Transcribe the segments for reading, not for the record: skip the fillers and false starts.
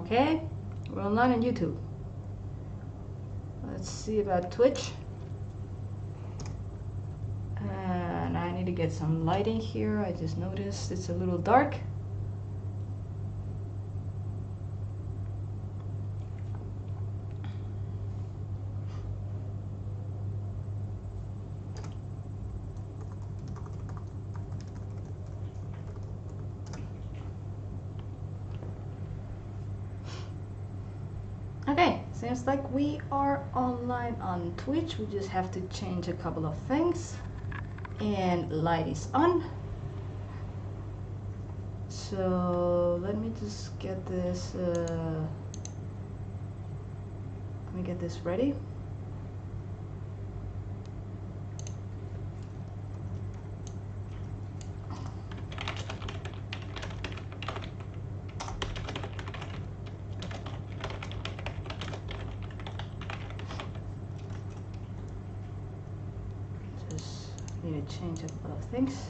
Okay, we're online on YouTube. Let's see about Twitch. And I need to get some lighting here. I just noticed it's a little dark. Okay, seems like we are online on Twitch. We just have to change a couple of things. And light is on. So let me just get this let me get this ready. Need to change a couple of things.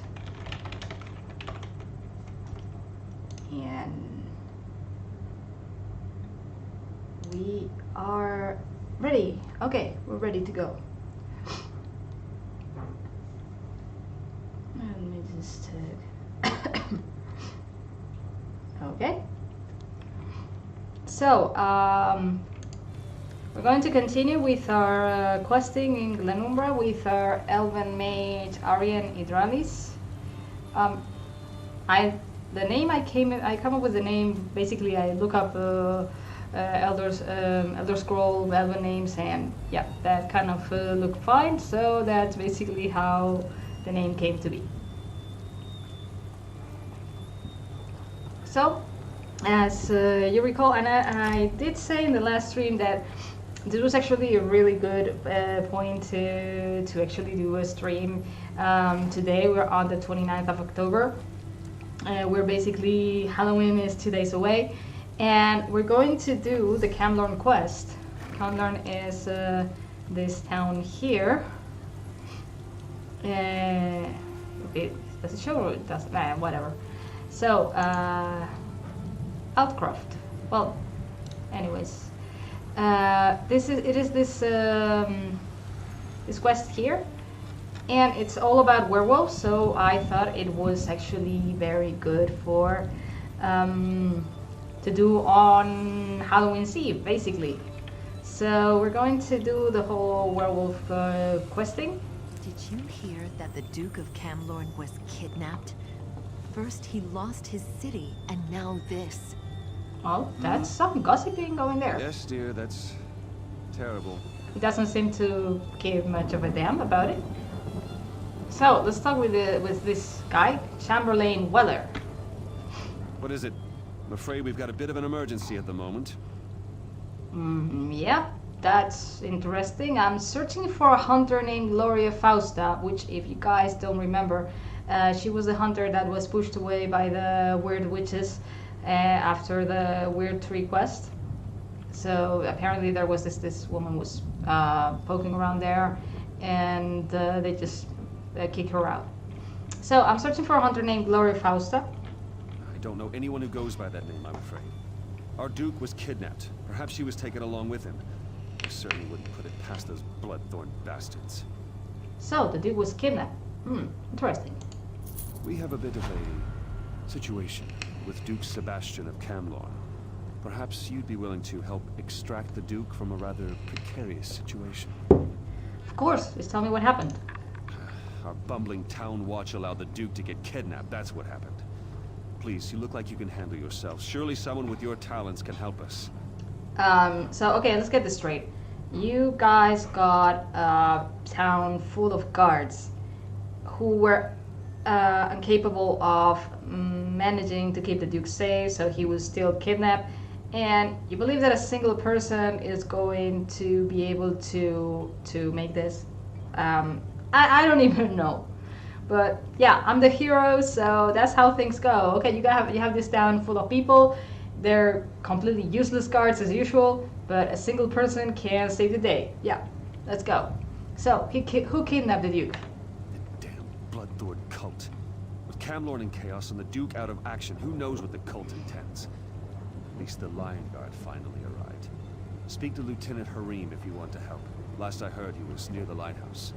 And we are ready. Okay, we're ready to go. Let me just take okay. So we're going to continue with our questing in Glenumbra with our elven mage Arien Idralis. The name I come up with the name. Basically, I look up Elder Scroll elven names, and yeah, that kind of looked fine. So that's basically how the name came to be. So, as you recall, and I did say in the last stream that this was actually a really good point to actually do a stream. Today we're on the 29th of October. We're basically, Halloween is 2 days away, and we're going to do the Camlorn quest. Camlorn is this town here. Okay, does it show or it doesn't? Whatever. So, Outcroft. Well, anyways. This quest here, and it's all about werewolves, so I thought it was actually very good for to do on Halloween's Eve, basically. So we're going to do the whole werewolf questing. Did you hear that the Duke of Camlorn was kidnapped? First he lost his city, and now this. Well, that's some gossiping going there. Yes, dear, that's terrible. He doesn't seem to give much of a damn about it. So let's talk with this guy, Chamberlain Weller. What is it? I'm afraid we've got a bit of an emergency at the moment. Yeah, that's interesting. I'm searching for a hunter named Gloria Fausta, which, if you guys don't remember, she was the hunter that was pushed away by the weird witches after the weird tree quest. So apparently there was this woman was poking around there, and they just kicked her out. So I'm searching for a hunter named Gloria Fausta. I don't know anyone who goes by that name, I'm afraid. Our Duke was kidnapped. Perhaps she was taken along with him. I certainly wouldn't put it past those bloodthorn bastards. So the Duke was kidnapped. Interesting. We have a bit of a situation with Duke Sebastian of Camlorn. Perhaps you'd be willing to help extract the Duke from a rather precarious situation. Of course, just tell me what happened. Our bumbling town watch allowed the Duke to get kidnapped, that's what happened. Please, you look like you can handle yourself. Surely someone with your talents can help us. So okay, let's get this straight. You guys got a town full of guards who were incapable of managing to keep the Duke safe, so he was still kidnapped. And you believe that a single person is going to be able to make this? I don't even know. But yeah, I'm the hero, so that's how things go. Okay, you have this town full of people. They're completely useless guards as usual, but a single person can save the day. Yeah, let's go. So, who kidnapped the Duke? The damn bloodthorn cult. With Camlorn in chaos and the Duke out of action, who knows what the cult intends? least the Lion Guard finally arrived. Speak to Lieutenant Harim if you want to help. Last I heard, he was near the lighthouse.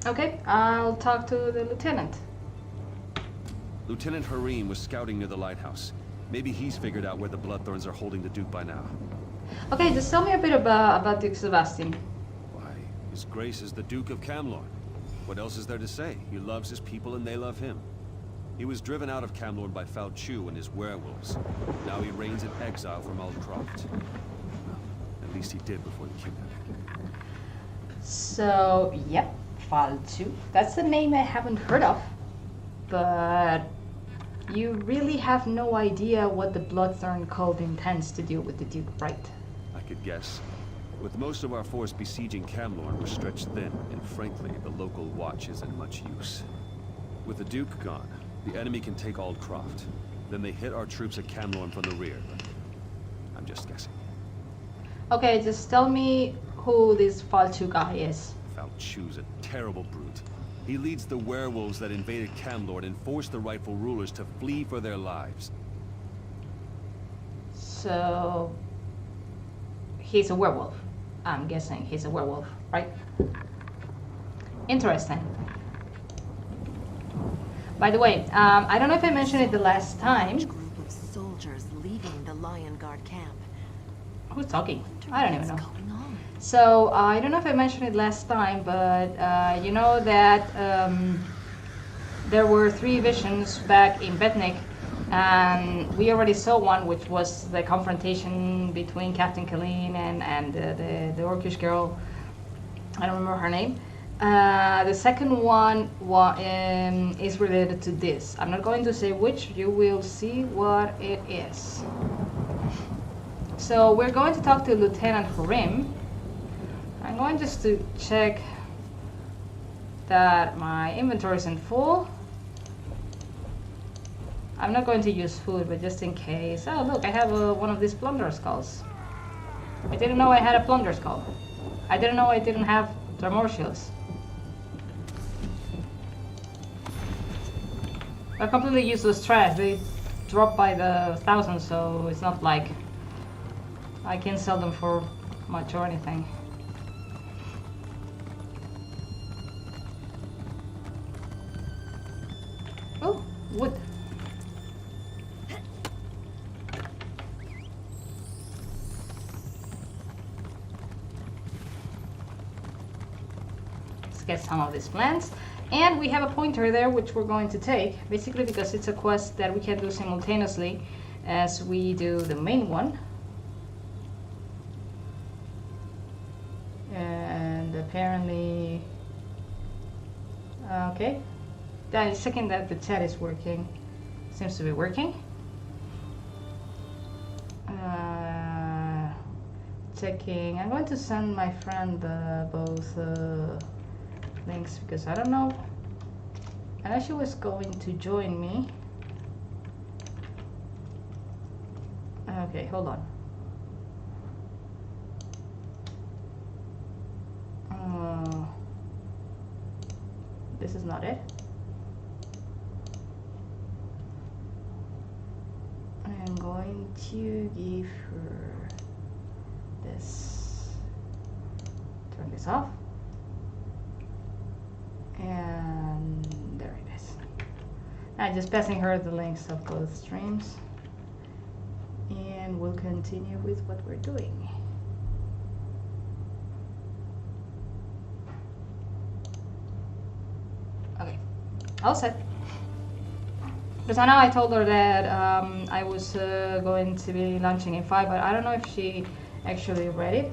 Okay, I'll talk to the lieutenant. Lieutenant Harim was scouting near the lighthouse. Maybe he's figured out where the Bloodthorns are holding the Duke by now. Okay, just tell me a bit about Duke Sebastian. Why, His Grace is the Duke of Camlorn. What else is there to say? He loves his people and they love him. He was driven out of Camlorn by Falchou and his werewolves. Now he reigns in exile from Aldcroft. Well, at least he did before the kidnapping. So, yep, Falchou. That's a name I haven't heard of. But you really have no idea what the Bloodthorn cult intends to do with the Duke, right? I could guess. With most of our force besieging Camlorn, we're stretched thin, and frankly, the local watch isn't much use. With the Duke gone, the enemy can take Aldcroft. Then they hit our troops at Camlorn from the rear, but I'm just guessing. Okay, just tell me who this Falchou guy is. Falchou's a terrible brute. He leads the werewolves that invaded Camlorn and forced the rightful rulers to flee for their lives. So, he's a werewolf. I'm guessing he's a werewolf, right? Interesting. By the way, I don't know if I mentioned it the last time. Group of soldiers leaving the Lion Guard camp. Who's talking? I don't even know. What's going on? So, I don't know if I mentioned it last time, but you know that there were 3 visions back in Betnik, and we already saw one, which was the confrontation between Captain Colleen and the Orcish girl. I don't remember her name. The second one is related to this. I'm not going to say which, you will see what it is. So, we're going to talk to Lieutenant Harim. I'm going just to check that my inventory isn't full. I'm not going to use food, but just in case. Oh, look, I have one of these plunder skulls. I didn't know I had a plunder skull. I didn't know I didn't have Tremor shields. They're completely useless trash. They drop by the thousands, so it's not like I can sell them for much or anything. Oh, wood. Let's get some of these plants. And we have a pointer there which we're going to take, basically because it's a quest that we can do simultaneously as we do the main one. And apparently... okay. That is second that the chat is working. Seems to be working. Checking. I'm going to send my friend both links because I don't know. I know she was going to join me. Okay, hold on. This is not it. I'm going to give her this. Turn this off. And there it is. I'm just passing her the links of both streams. And we'll continue with what we're doing. Okay, all set. Because I know I told her that I was going to be launching in 5, but I don't know if she actually read it.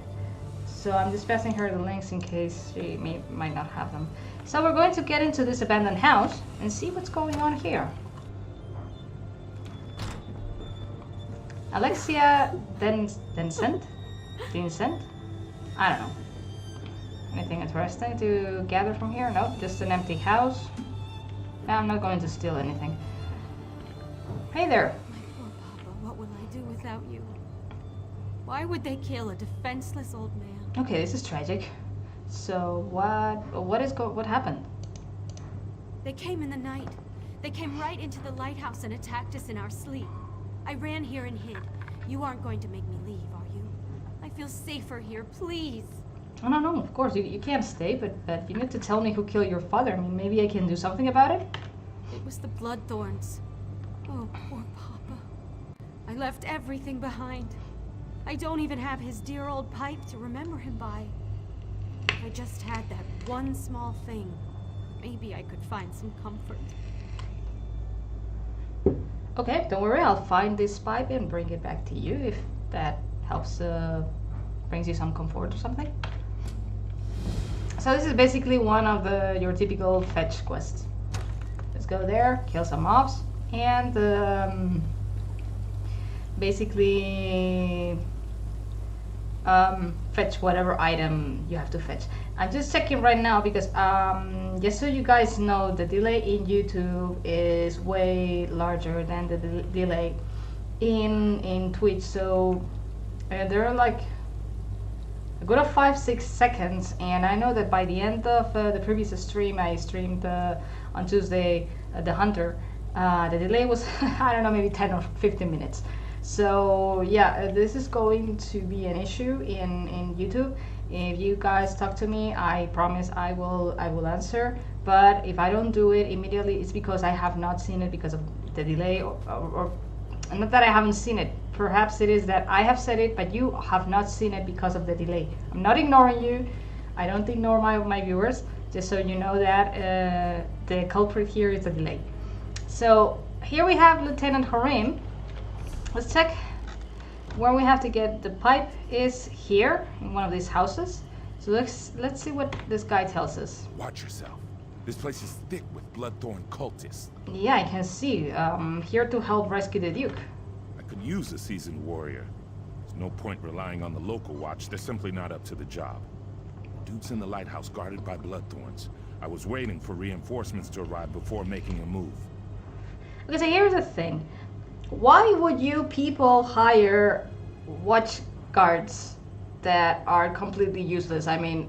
So I'm just passing her the links in case she might not have them. So we're going to get into this abandoned house and see what's going on here. Alexia Vincent? I don't know. Anything interesting to gather from here? No, just an empty house. I'm not going to steal anything. Hey there. My poor Papa, what will I do without you? Why would they kill a defenseless old man? Okay, this is tragic. So what happened? They came in the night. They came right into the lighthouse and attacked us in our sleep. I ran here and hid. You aren't going to make me leave, are you? I feel safer here, please. Oh, no, of course, you can't stay, but you need to tell me who killed your father. I mean, maybe I can do something about it? It was the Bloodthorns. Oh, poor Papa. I left everything behind. I don't even have his dear old pipe to remember him by. If I just had that one small thing, maybe I could find some comfort. Okay, don't worry, I'll find this pipe and bring it back to you if that helps, brings you some comfort or something. So this is basically one of your typical fetch quests. Let's go there, kill some mobs, and basically fetch whatever item you have to fetch. I'm just checking right now because just so you guys know, the delay in YouTube is way larger than the delay in Twitch. So there are like a good of 5-6 seconds, and I know that by the end of the previous stream, I streamed on Tuesday the Hunter, the delay was I don't know, maybe 10 or 15 minutes. So yeah, this is going to be an issue in YouTube. If you guys talk to me, I promise I will answer. But if I don't do it immediately, it's because I have not seen it because of the delay, or not that I haven't seen it. Perhaps it is that I have said it, but you have not seen it because of the delay. I'm not ignoring you. I don't ignore my viewers. Just so you know that the culprit here is the delay. So here we have Lieutenant Harim. Let's check where we have to get the pipe. Is here in one of these houses. So let's see what this guy tells us. Watch yourself. This place is thick with Bloodthorn cultists. Yeah, I can see. Here to help rescue the Duke. I could use a seasoned warrior. There's no point relying on the local watch. They're simply not up to the job. The Duke's in the lighthouse guarded by Bloodthorns. I was waiting for reinforcements to arrive before making a move. Okay, so here's the thing. Why would you people hire watch guards that are completely useless? I mean,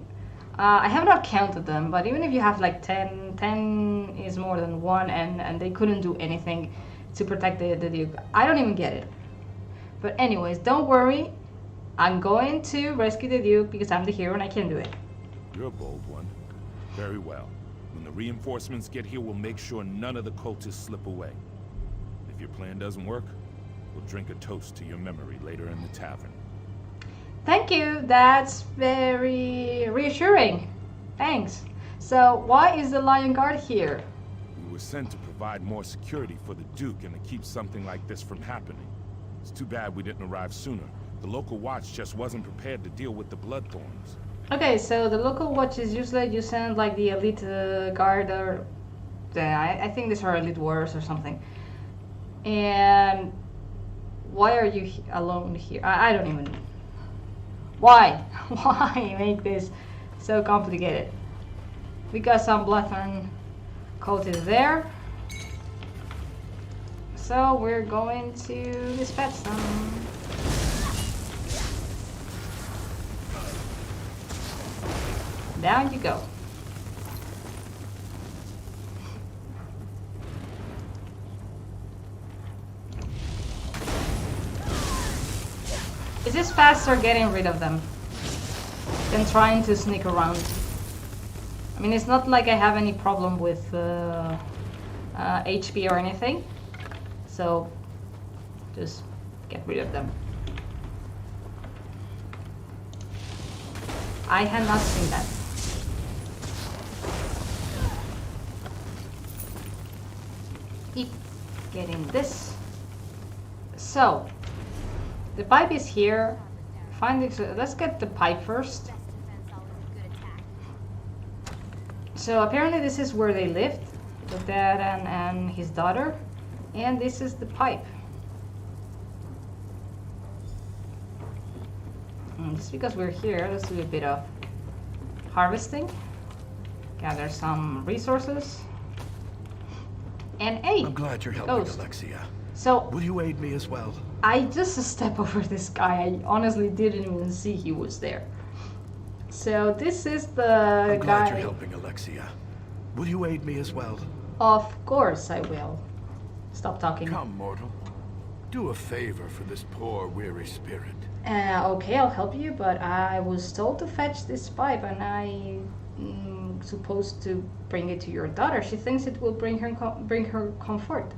I have not counted them, but even if you have like 10 is more than one, and they couldn't do anything to protect the Duke. I don't even get it. But anyways, don't worry. I'm going to rescue the Duke because I'm the hero and I can do it. You're a bold one. Very well. When the reinforcements get here, we'll make sure none of the cultists slip away. If your plan doesn't work, we'll drink a toast to your memory later in the tavern. Thank you, that's very reassuring. Thanks. So why is the Lion Guard here? We were sent to provide more security for the Duke and to keep something like this from happening. It's too bad we didn't arrive sooner. The local watch just wasn't prepared to deal with the Bloodthorns. Okay, so the local watch is usually you send like the elite guard, or I think these are elite warriors or something. And why are you alone here? I don't even know. Why? Why make this so complicated? Because some Bloodthorn cult is there. So we're going to dispatch them. Down you go. It's just faster getting rid of them than trying to sneak around. I mean, it's not like I have any problem with HP or anything. So, just get rid of them. I had not seen that. Keep getting this. So, the pipe is here. Find it. Let's get the pipe first. So apparently this is where they lived, the dad and his daughter, and this is the pipe. And just because we're here, let's do a bit of harvesting, gather some resources, and hey, I'm glad you're helping, Ghost. Alexia. So Will you aid me as well? I just stepped over this guy. I honestly didn't even see he was there. So this is the I'm glad guy. you're helping, Alexia. Will you aid me as well? Of course I will. Stop talking. Come, mortal. Do a favor for this poor, weary spirit. Okay, I'll help you, but I was told to fetch this pipe, and I'm supposed to bring it to your daughter. She thinks it will bring her comfort.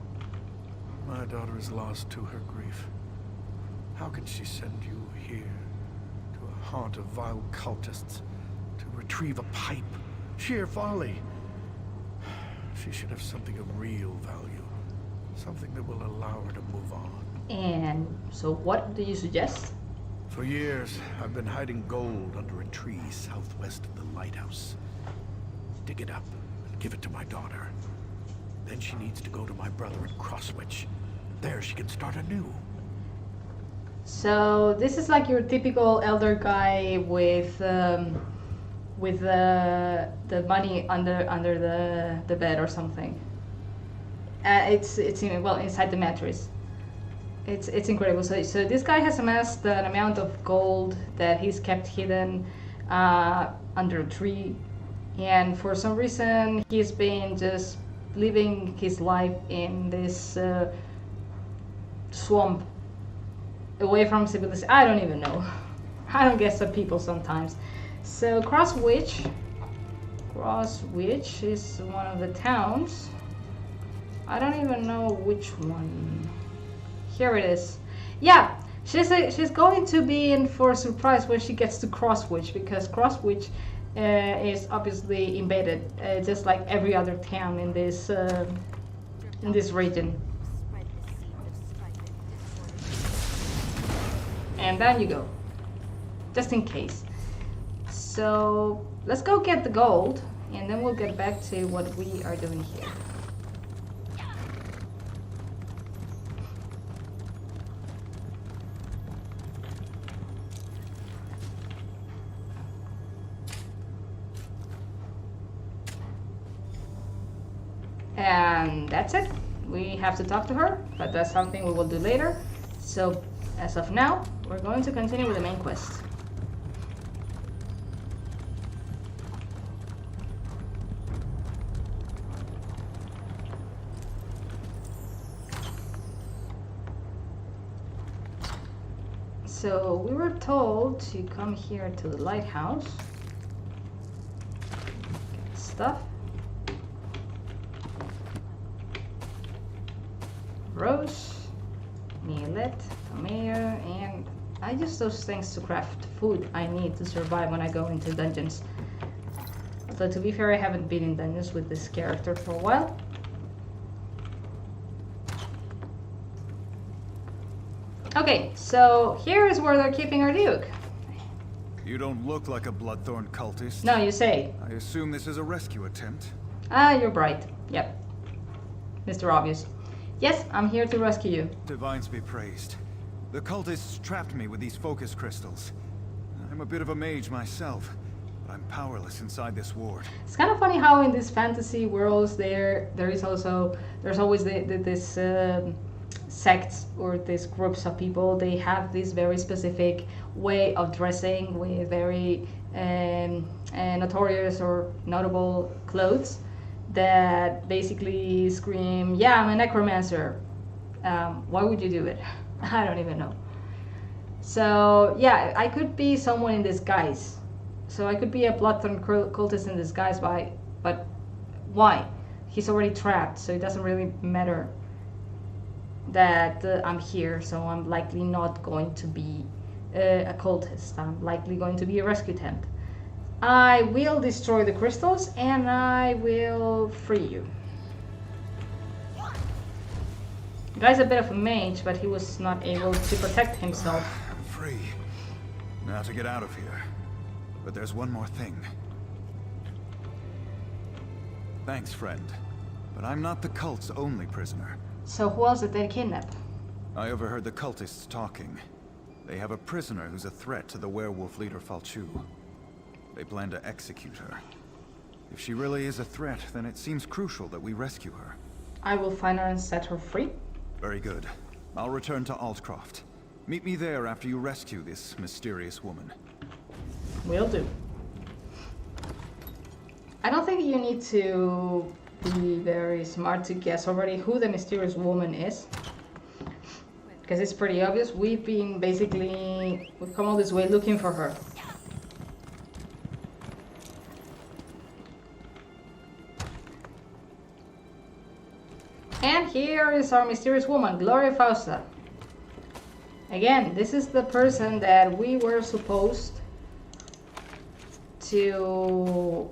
My daughter is lost to her grief. How can she send you here, to a haunt of vile cultists, to retrieve a pipe? Sheer folly. She should have something of real value, something that will allow her to move on. And so what do you suggest? For years, I've been hiding gold under a tree southwest of the lighthouse. Dig it up and give it to my daughter. Then she needs to go to my brother in Crosswitch. There she can start anew. So this is like your typical elder guy with the money under the bed or something. It's inside the mattress. It's incredible. So this guy has amassed an amount of gold that he's kept hidden under a tree, and for some reason he's been just living his life in this swamp, away from civilization. I don't even know. I don't guess at people sometimes. So Crosswitch is one of the towns. I don't even know which one. Here it is. Yeah, she's going to be in for a surprise when she gets to Crosswitch, because Crosswitch is obviously embedded, just like every other town in this region. And down you go, just in case. So let's go get the gold, and then we'll get back to what we are doing here. And that's it. We have to talk to her, but that's something we will do later. So as of now, we're going to continue with the main quest. So we were told to come here to the lighthouse, get stuff. Rose, millet, tomato, and I use those things to craft food I need to survive when I go into dungeons. Although to be fair, I haven't been in dungeons with this character for a while. Okay, so here is where they're keeping our Duke. You don't look like a Bloodthorn cultist. No, you say. I assume this is a rescue attempt. Ah, you're bright. Yep. Mr. Obvious. Yes, I'm here to rescue you. Divines be praised. The cultists trapped me with these focus crystals. I'm a bit of a mage myself, but I'm powerless inside this ward. It's kind of funny how in these fantasy worlds there's always this sects or these groups of people. They have this very specific way of dressing with very notorious or notable clothes that basically scream, yeah, I'm a necromancer. Why would you do it? I don't even know. So yeah, I could be someone in disguise. So I could be a Bloodthorn cultist in disguise, but why? He's already trapped, so it doesn't really matter that I'm here. So I'm likely not going to be a cultist. I'm likely going to be a rescue attempt. I will destroy the crystals and I will free you. The guy's a bit of a mage, but he was not able to protect himself. I'm free. Now to get out of here. But there's one more thing. Thanks, friend. But I'm not the cult's only prisoner. So who else did they kidnap? I overheard the cultists talking. They have a prisoner who's a threat to the werewolf leader Falchou. They plan to execute her. If she really is a threat, then it seems crucial that we rescue her. I will find her and set her free. Very good. I'll return to Altcroft. Meet me there after you rescue this mysterious woman. Will do. I don't think you need to be very smart to guess already who the mysterious woman is. because it's pretty obvious. We've come all this way looking for her. And here is our mysterious woman, Gloria Fausta. Again, this is the person that we were supposed to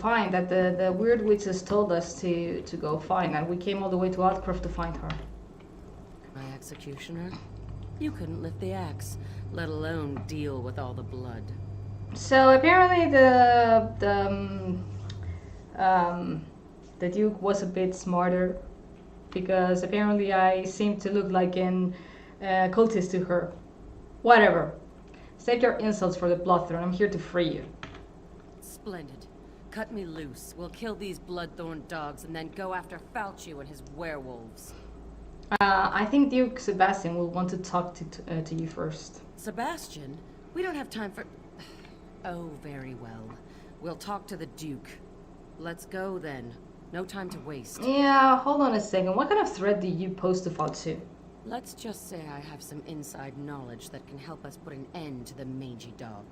find, that the weird witches told us to go find, and we came all the way to Altmer to find her. My executioner? You couldn't lift the axe, let alone deal with all the blood. So apparently the Duke was a bit smarter, because apparently I seem to look like an cultist to her. Whatever. Save your insults for the Bloodthorn. I'm here to free you. Splendid. Cut me loose. We'll kill these bloodthorn dogs and then go after Falchou and his werewolves. I think Duke Sebastian will want to talk to you first. Sebastian? We don't have time for... Oh, very well. We'll talk to the Duke. Let's go then. No time to waste. Yeah, hold on a second. What kind of threat do you pose to Falchou? Let's just say I have some inside knowledge that can help us put an end to the mangy dog.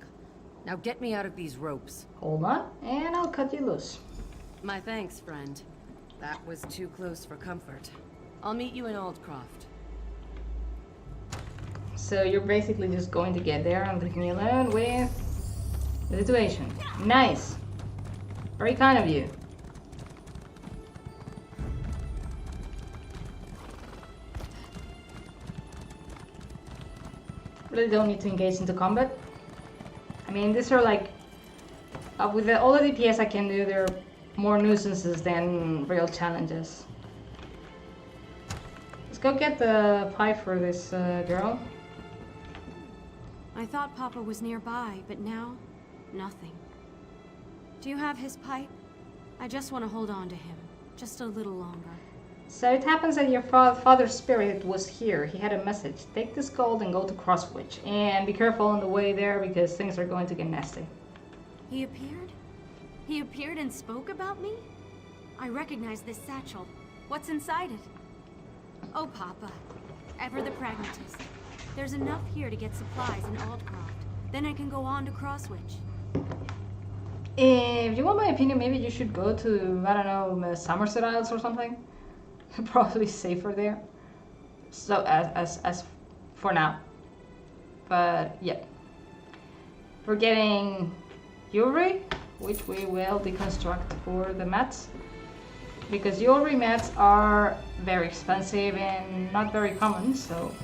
Now get me out of these ropes. Hold on, and I'll cut you loose. My thanks, friend. That was too close for comfort. I'll meet you in Aldcroft. So you're basically just going to get there and leave me alone with the situation. Nice. Very kind of you. Really don't need to engage into combat. I mean, these are like, with all the DPS I can do, they're more nuisances than real challenges. Let's go get the pipe for this girl. I thought Papa was nearby, but now, nothing. Do you have his pipe? I just want to hold on to him, just a little longer. So it happens that your father's spirit was here. He had a message. Take this gold and go to Crosswitch. And be careful on the way there, because things are going to get nasty. He appeared? He appeared and spoke about me? I recognize this satchel. What's inside it? Oh, Papa. Ever the pragmatist. There's enough here to get supplies in Aldcroft. Then I can go on to Crosswitch. If you want my opinion, maybe you should go to, I don't know, Somerset Isles or something. Probably safer there. So as for now. But yeah. We're getting jewelry, which we will deconstruct for the mats. Because jewelry mats are very expensive and not very common, so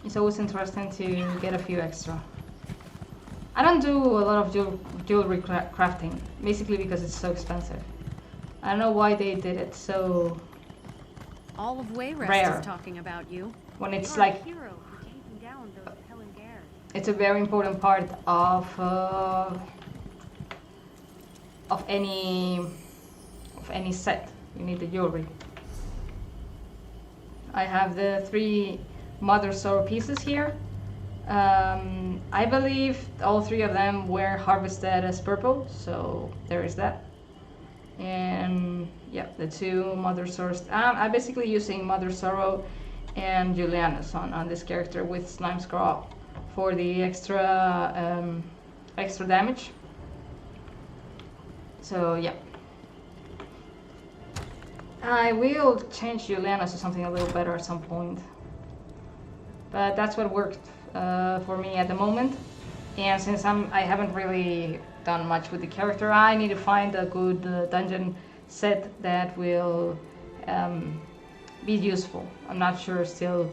it's always interesting to get a few extra. I don't do a lot of jewelry crafting, basically because it's so expensive. I don't know why they did it so All of Wayrest rare. is talking about you. When it's You're a like, hero for taking down those Pelengars. it's a very important part of any set. You need the jewelry. I have the 3 Mother Sorrow pieces here. I believe all 3 of them were harvested as purple, so there is that. And yeah, the 2 Mother Sorrows. I'm basically using Mother Sorrow and Julianus on this character with Slime Scrawl for the extra damage. So yeah. I will change Julianus to something a little better at some point. But that's what worked for me at the moment. And since I haven't really done much with the character, I need to find a good dungeon set that will be useful. I'm not sure still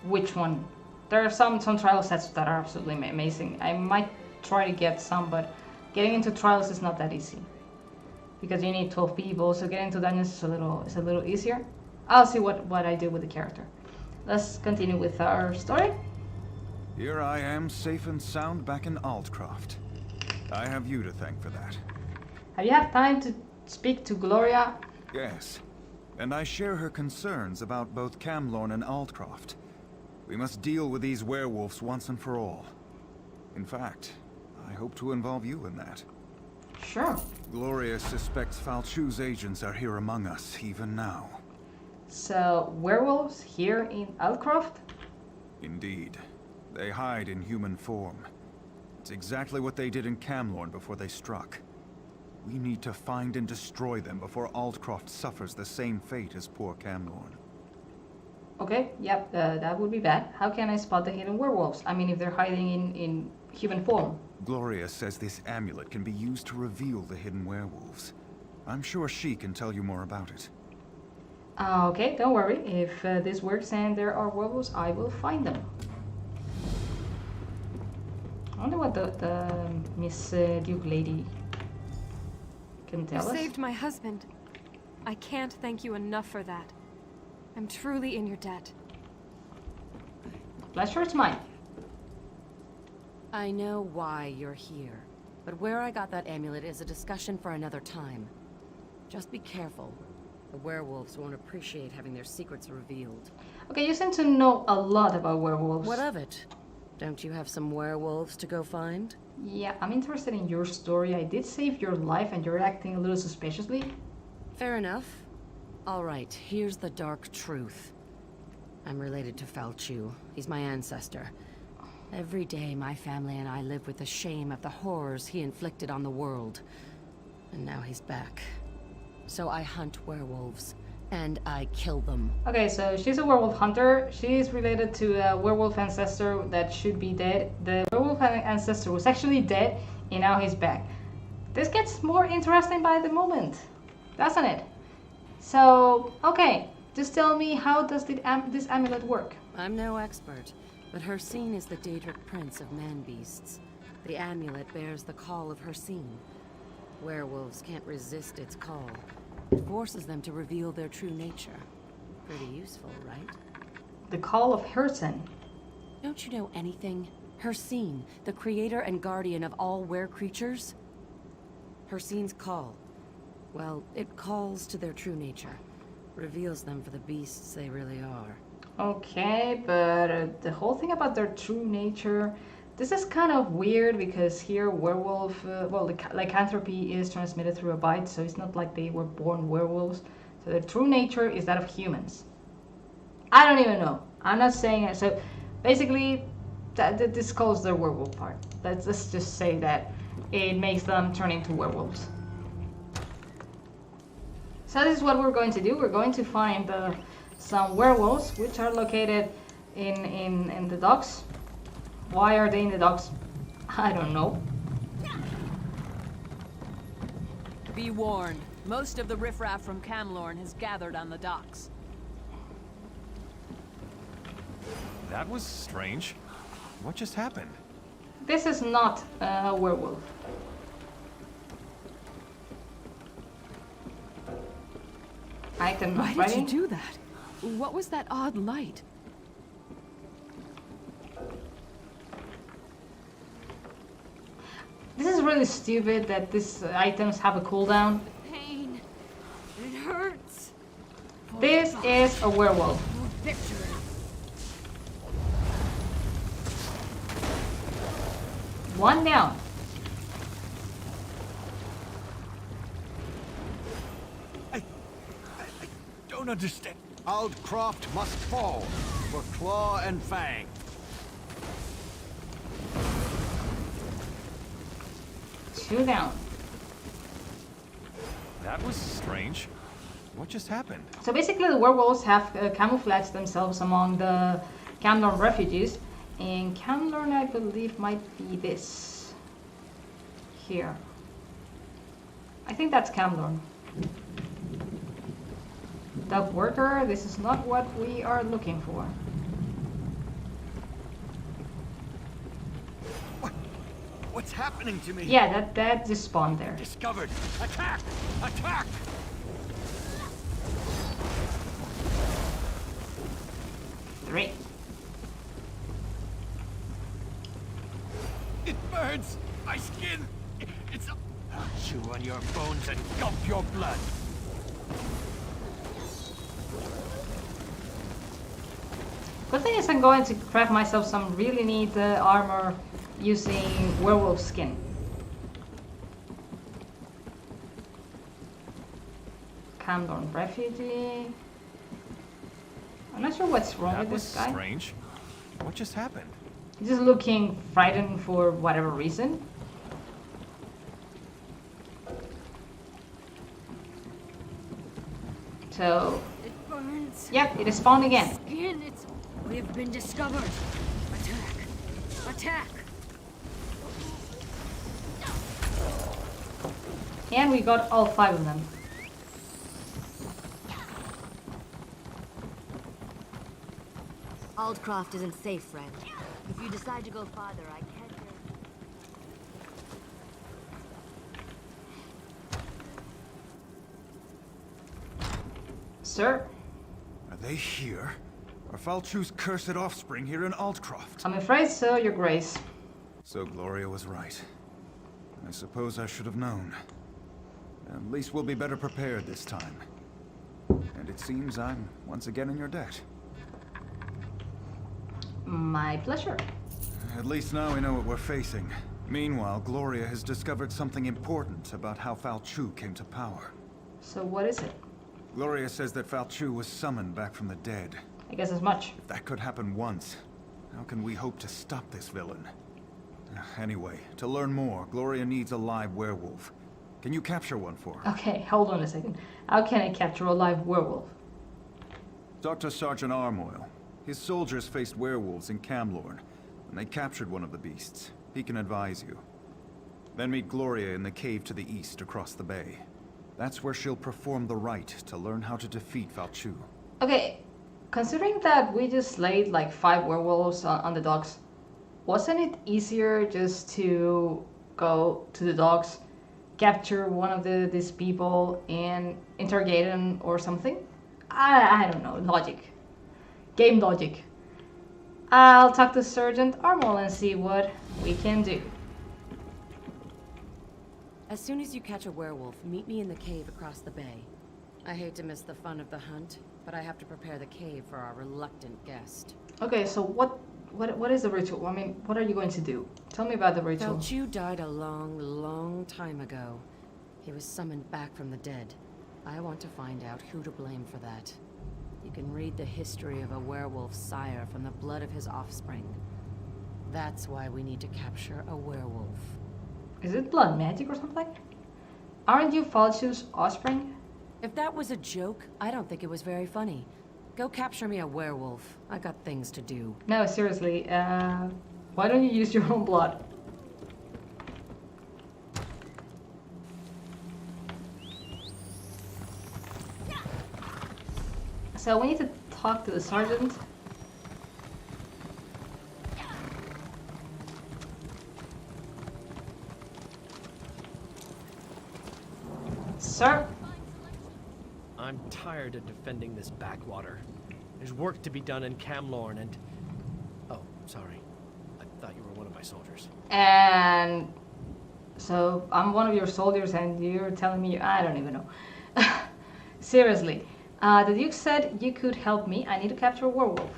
which one. There are some trial sets that are absolutely amazing. I might try to get some, but getting into trials is not that easy. Because you need 12 people, so getting into dungeons is a little easier. I'll see what I do with the character. Let's continue with our story. Here I am, safe and sound back in Aldcroft. I have you to thank for that. Have you had time to speak to Gloria? Yes, and I share her concerns about both Camlorn and Aldcroft. We must deal with these werewolves once and for all. In fact, I hope to involve you in that. Sure. Gloria suspects Falchou's agents are here among us, even now. So, werewolves here in Outcroft? Indeed. They hide in human form. It's exactly what they did in Camlorn before they struck. We need to find and destroy them before Altcroft suffers the same fate as poor Camlorn. Okay, yep, that would be bad. How can I spot the hidden werewolves? I mean, if they're hiding in human form. Gloria says this amulet can be used to reveal the hidden werewolves. I'm sure she can tell you more about it. Okay, don't worry. If this works and there are werewolves, I will find them. I wonder what the Miss Duke lady can tell You us. saved my husband. I can't thank you enough for that. I'm truly in your debt. Pleasure is mine. I know why you're here, but where I got that amulet is a discussion for another time. Just be careful. The werewolves won't appreciate having their secrets revealed. Okay, you seem to know a lot about werewolves. What of it? Don't you have some werewolves to go find? Yeah, I'm interested in your story. I did save your life and you're acting a little suspiciously. Fair enough. All right, here's the dark truth. I'm related to Falchou. He's my ancestor. Every day, my family and I live with the shame of the horrors he inflicted on the world. And now he's back. So I hunt werewolves, and I kill them. Okay, so she's a werewolf hunter. She's related to a werewolf ancestor that should be dead. The werewolf ancestor was actually dead, and now he's back. This gets more interesting by the moment, doesn't it? So, okay, just tell me, how does this amulet work? I'm no expert, but Hircine is the Daedric prince of man-beasts. The amulet bears the call of Hircine. Werewolves can't resist its call. It forces them to reveal their true nature. Pretty useful, right? The call of Hircine. Don't you know anything? Hircine, the creator and guardian of all were-creatures? Hircine's call. Well, it calls to their true nature. Reveals them for the beasts they really are. Okay, but the whole thing about their true nature, this is kind of weird because here werewolf, well, the lycanthropy is transmitted through a bite, so it's not like they were born werewolves. So their true nature is that of humans. I don't even know. I'm not saying it. So basically, this calls their werewolf part. Let's just say that it makes them turn into werewolves. So this is what we're going to do. We're going to find some werewolves, which are located in the docks. Why are they in the docks? I don't know. Be warned, most of the riffraff from Camlorn has gathered on the docks. That was strange. What just happened? This is not a werewolf. Item not Why ready. did you do that? What was that odd light? This is really stupid that these items have a cooldown. Pain. It hurts. This is a werewolf. Victory. One down. I don't understand. Aldcroft must fall for Claw and Fang. Two down. That was strange. What just happened? So basically the werewolves have camouflaged themselves among the Camlorn refugees. And Camlorn, I believe, might be this. Here. I think that's Camlorn. Dog worker, this is not what we are looking for. What's happening to me? Yeah, that just spawned there. Discovered. Attack! Attack! Three. It burns! My skin! It's a... I'll chew on your bones and gulp your blood! Good thing is I'm going to craft myself some really neat armor using werewolf skin. Camlorn refugee. I'm not sure what's wrong That with was this guy. strange. What just happened? He's just looking frightened for whatever reason. So, It burns. yep, it is spawned again. Skin, it's... We've been discovered. Attack. Attack. And we got all 5 of them. Aldcroft isn't safe, friend. If you decide to go farther, I can't... Sir, Are they here? Are Falchou's cursed offspring here in Altcroft? I'm afraid so, Your Grace. So Gloria was right. I suppose I should have known. At least we'll be better prepared this time. And it seems I'm once again in your debt. My pleasure. At least now we know what we're facing. Meanwhile, Gloria has discovered something important about how Falchou came to power. So what is it? Gloria says that Falchou was summoned back from the dead. I guess as much. If that could happen once, how can we hope to stop this villain? Anyway, to learn more, Gloria needs a live werewolf. Can you capture one for her? Okay, hold on a second. How can I capture a live werewolf? Talk to Sergeant Armoil. His soldiers faced werewolves in Camlorn, and they captured one of the beasts. He can advise you. Then meet Gloria in the cave to the east across the bay. That's where she'll perform the rite to learn how to defeat Falchou. Okay, considering that we just slayed like 5 werewolves on the docks, wasn't it easier just to go to the docks, capture one of these people, and interrogate them or something? I don't know, logic. Game logic. I'll talk to Sergeant Armol and see what we can do. As soon as you catch a werewolf, meet me in the cave across the bay. I hate to miss the fun of the hunt, but I have to prepare the cave for our reluctant guest. Okay, so what is the ritual? I mean, what are you going to do? Tell me about the ritual. Falchou died a long, long time ago. He was summoned back from the dead. I want to find out who to blame for that. You can read the history of a werewolf sire from the blood of his offspring. That's why we need to capture a werewolf. Is it blood magic or something? Aren't you Falchou's offspring? If that was a joke, I don't think it was very funny. Go capture me a werewolf. I got things to do. No, seriously. Why don't you use your own blood? So we need to talk to the sergeant. Sir? I'm tired of defending this backwater. There's work to be done in Camlorn and... Oh, sorry. I thought you were one of my soldiers. And... So, I'm one of your soldiers and you're telling me... I don't even know. Seriously. The Duke said you could help me. I need to capture a werewolf.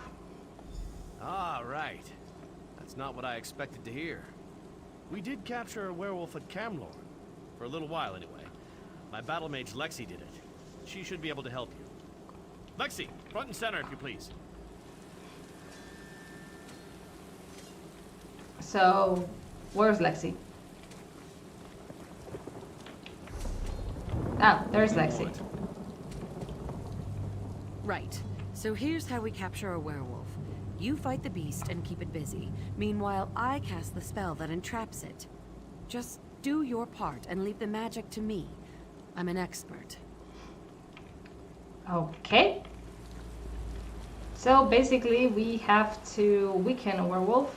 Ah, right. That's not what I expected to hear. We did capture a werewolf at Camlorn. For a little while, anyway. My battle mage Lexi did it. She should be able to help you. Lexi, front and center, if you please. So, where's Lexi? Ah, there's Lexi. Right. So here's how we capture a werewolf. You fight the beast and keep it busy. Meanwhile, I cast the spell that entraps it. Just do your part and leave the magic to me. I'm an expert. Okay. So basically we have to weaken a werewolf.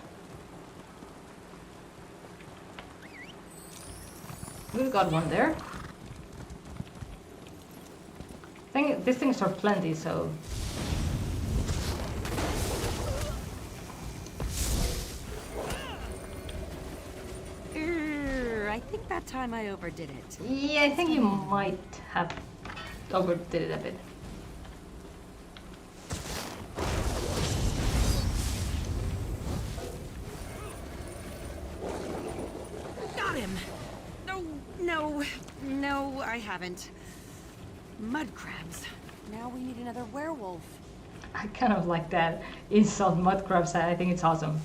We've got one there. These things are plenty, so... I think that time I overdid it. Yeah, I think you might have overdid it a bit. Got him! No, I haven't. Mud crabs. Now we need another werewolf. I kind of like that insult mud crabs. I think it's awesome.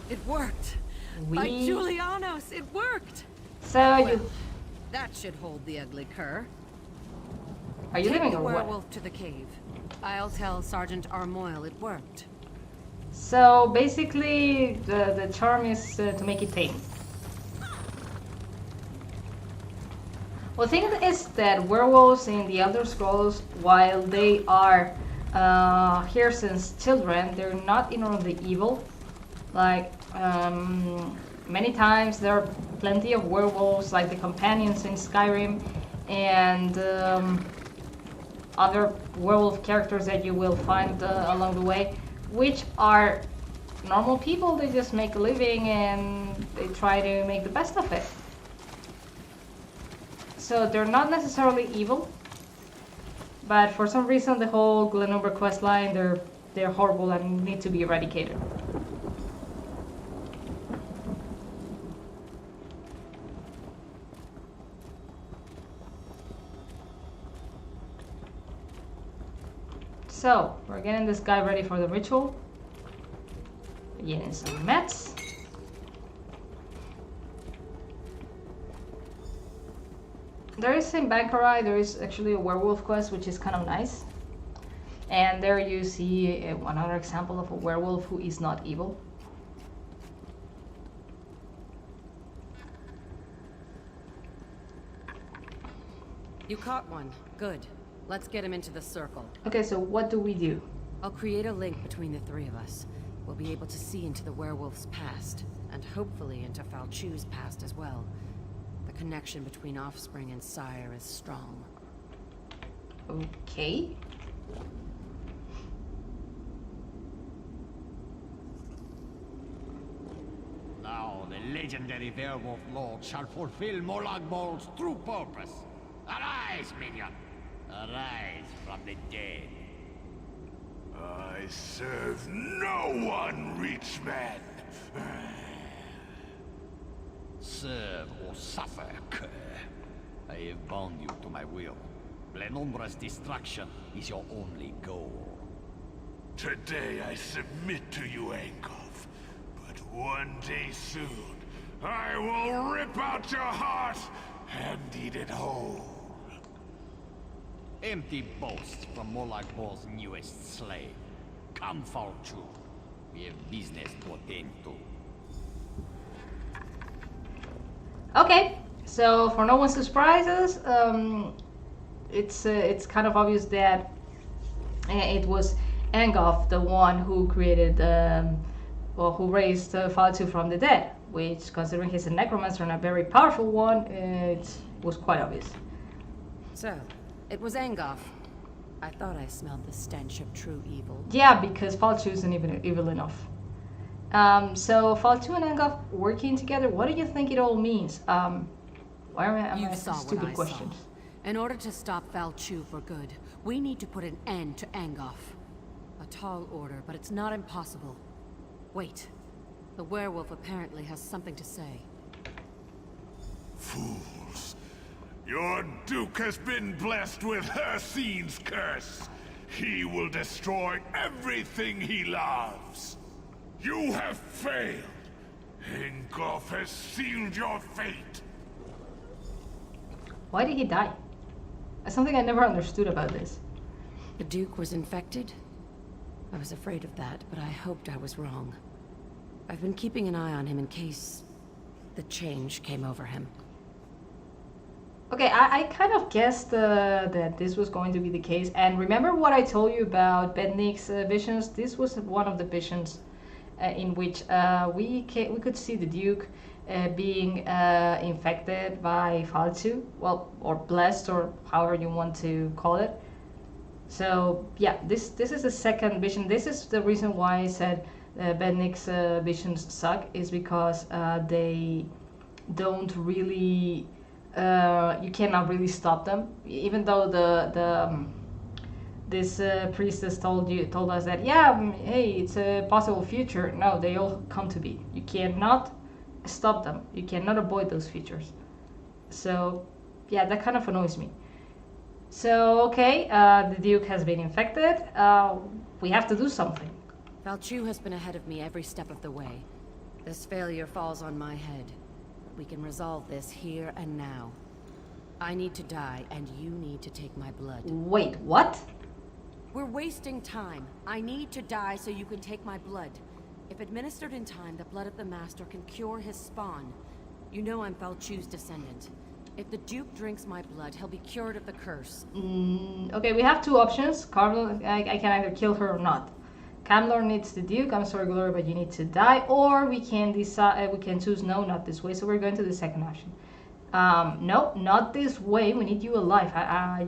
It worked. By Julianos, it worked. So well, you. That should hold the ugly cur. Are you leaving the or what? werewolf to the cave. I'll tell Sergeant Armoyle it worked. So basically, the charm is to make it tame. Well, the thing is that werewolves in the Elder Scrolls, while they are here since children, they're not inherently evil. Like, many times there are plenty of werewolves, like the companions in Skyrim, and other werewolf characters that you will find along the way, which are normal people. They just make a living and they try to make the best of it. So they're not necessarily evil, but for some reason the whole Glenumbra questline, they're horrible and need to be eradicated. So, we're getting this guy ready for the ritual. Getting some meds. There is in Bankarai, there is actually a werewolf quest, which is kind of nice. And there you see another example of a werewolf who is not evil. You caught one. Good. Let's get him into the circle. Okay, so what do we do? I'll create a link between the three of us. We'll be able to see into the werewolf's past, and hopefully into Falchou's past as well. The connection between offspring and sire is strong. Okay. Now the legendary werewolf lord shall fulfill Molag Bol's true purpose. Arise, minion! Arise from the dead. I serve no one, rich man. Serve or suffer, cur. I have bound you to my will. Glenumbra's destruction is your only goal. Today I submit to you, Angov. But one day soon, I will rip out your heart and eat it whole. Empty boasts from Molag Bol's newest slave. Come, Falchou. We have business to attend to. Okay, so for no one's surprises, it's kind of obvious that it was Angov, the one who created, who raised Falchou from the dead, which, considering he's a necromancer and a very powerful one, it was quite obvious. So, it was Angov. I thought I smelled the stench of true evil. Yeah, because Falchou isn't even evil enough. So Falchou and Angov working together, what do you think it all means? Why am I asking stupid questions? In order to stop Falchou for good, we need to put an end to Angov. A tall order, but it's not impossible. Wait. The werewolf apparently has something to say. Fools. Your Duke has been blessed with Hircine's curse. He will destroy everything he loves. You have failed. Angov has sealed your fate. Why did he die? That's something I never understood about this. The Duke was infected? I was afraid of that, but I hoped I was wrong. I've been keeping an eye on him in case the change came over him. Okay, I kind of guessed that this was going to be the case. And remember what I told you about Bednik's visions? This was one of the visions in which we could see the Duke being infected by Falchou, well, or blessed, or however you want to call it. So yeah, this is the second vision. This is the reason why I said Bednik's visions suck, is because they don't really. You cannot really stop them, even though this priestess told us that hey, it's a possible future. No, they all come to be. You cannot stop them. You cannot avoid those features. So, yeah, that kind of annoys me. So, okay, the Duke has been infected. We have to do something. Falchou has been ahead of me every step of the way. This failure falls on my head. We can resolve this here and now. I need to die, and you need to take my blood. Wait, what? We're wasting time. I need to die so you can take my blood. If administered in time, the blood of the Master can cure his spawn. You know I'm Falchou's descendant. If the Duke drinks my blood, he'll be cured of the curse. Okay, we have two options. Carmel, I can either kill her or not. Camlorn needs the Duke. I'm sorry, Gloria, but you need to die. Or we can decide. We can choose no, not this way. So we're going to the second option. No, not this way. We need you alive.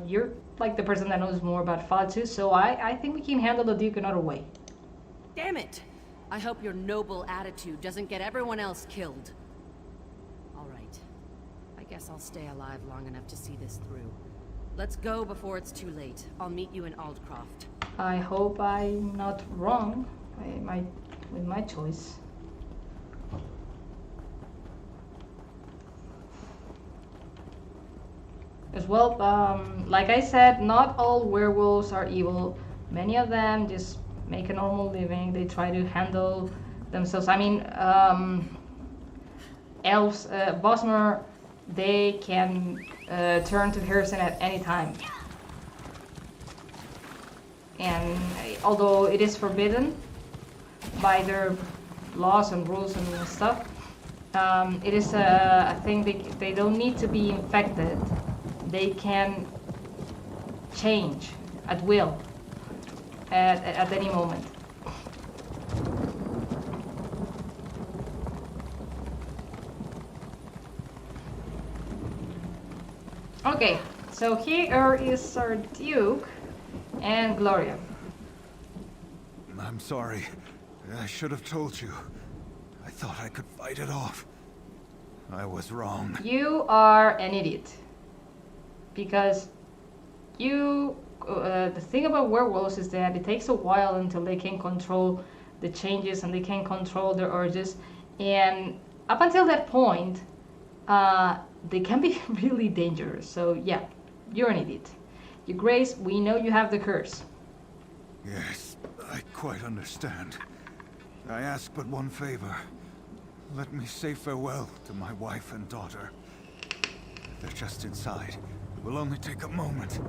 You're like the person that knows more about Falchou, so I think we can handle the Duke another way. Damn it! I hope your noble attitude doesn't get everyone else killed. Alright. I guess I'll stay alive long enough to see this through. Let's go before it's too late. I'll meet you in Aldcroft. I hope I'm not wrong with my choice. As well, like I said, not all werewolves are evil. Many of them just make a normal living. They try to handle themselves. I mean, elves, Bosmer, they can turn to Harrison at any time. And although it is forbidden by their laws and rules and stuff, it is a thing they don't need to be infected. They can change at will at any moment. Okay, so here is our Duke and Gloria. I'm sorry. I should have told you. I thought I could fight it off. I was wrong. You are an idiot. Because the thing about werewolves is that it takes a while until they can control the changes and they can control their urges. And up until that point, they can be really dangerous. So yeah, you're an idiot. Your Grace, we know you have the curse. Yes, I quite understand. I ask but one favor. Let me say farewell to my wife and daughter. They're just inside. It will only take a moment.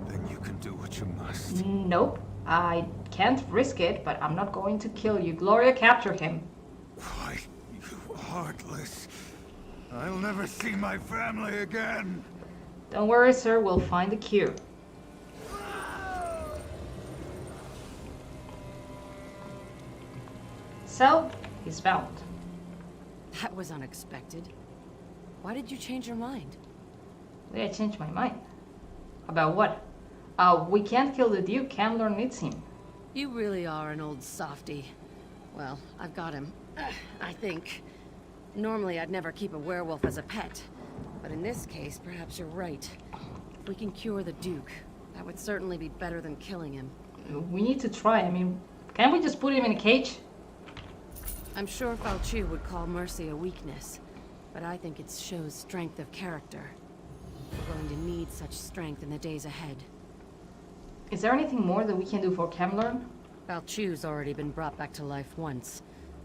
Then you can do what you must. Nope. I can't risk it, but I'm not going to kill you. Gloria, capture him. Why, you heartless. I'll never see my family again. Don't worry, sir. We'll find the cure. So, he's found. That was unexpected. Why did you change your mind? Did I change my mind? About what? We can't kill the Duke. Camlorn needs him. You really are an old softy. Well, I've got him. I think. Normally, I'd never keep a werewolf as a pet. But in this case, perhaps you're right. If we can cure the Duke, that would certainly be better than killing him. We need to try. I mean, can't we just put him in a cage? I'm sure Falchou would call mercy a weakness. But I think it shows strength of character. We're going to need such strength in the days ahead. Is there anything more that we can do for Camlorn? Falchou's already been brought back to life once.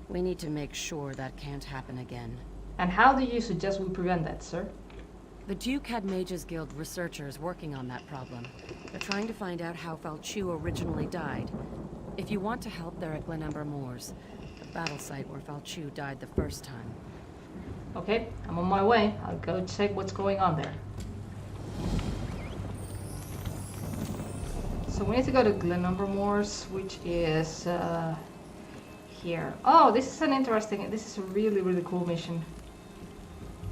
We need to make sure that can't happen again. And how do you suggest we prevent that, sir? The Duke had Mage's Guild researchers working on that problem. They're trying to find out how Falchou originally died. If you want to help, they're at Glenumbra Moors, the battle site where Falchou died the first time. Okay, I'm on my way. I'll go check what's going on there. So we need to go to Glenumbra Moors, which is here. Oh, this is this is a really, really cool mission.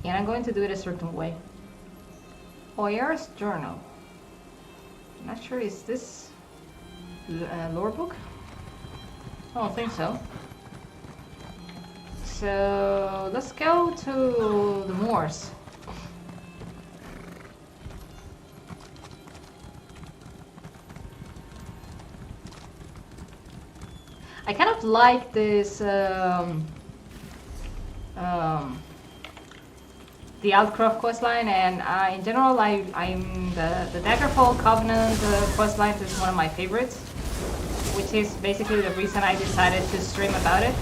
And I'm going to do it a certain way. Oyer's Journal. I'm not sure, is this lore book? I don't think so. So let's go to the moors. I kind of like this the Altcroft questline, and in general, I'm the Daggerfall Covenant questline is one of my favorites, which is basically the reason I decided to stream about it.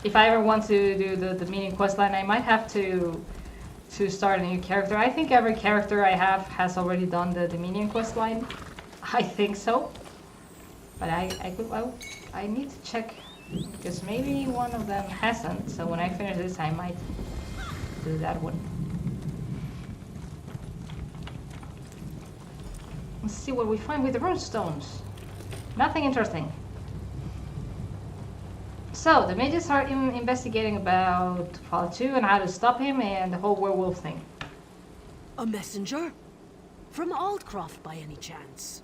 If I ever want to do the mini questline, I might have to start a new character. I think every character I have has already done the minion questline. I think so. But I need to check, because maybe one of them hasn't. So when I finish this, I might do that one. Let's see what we find with the runestones. Nothing interesting. So, the mages are investigating about Falchou and how to stop him and the whole werewolf thing. A messenger? From Altcroft by any chance?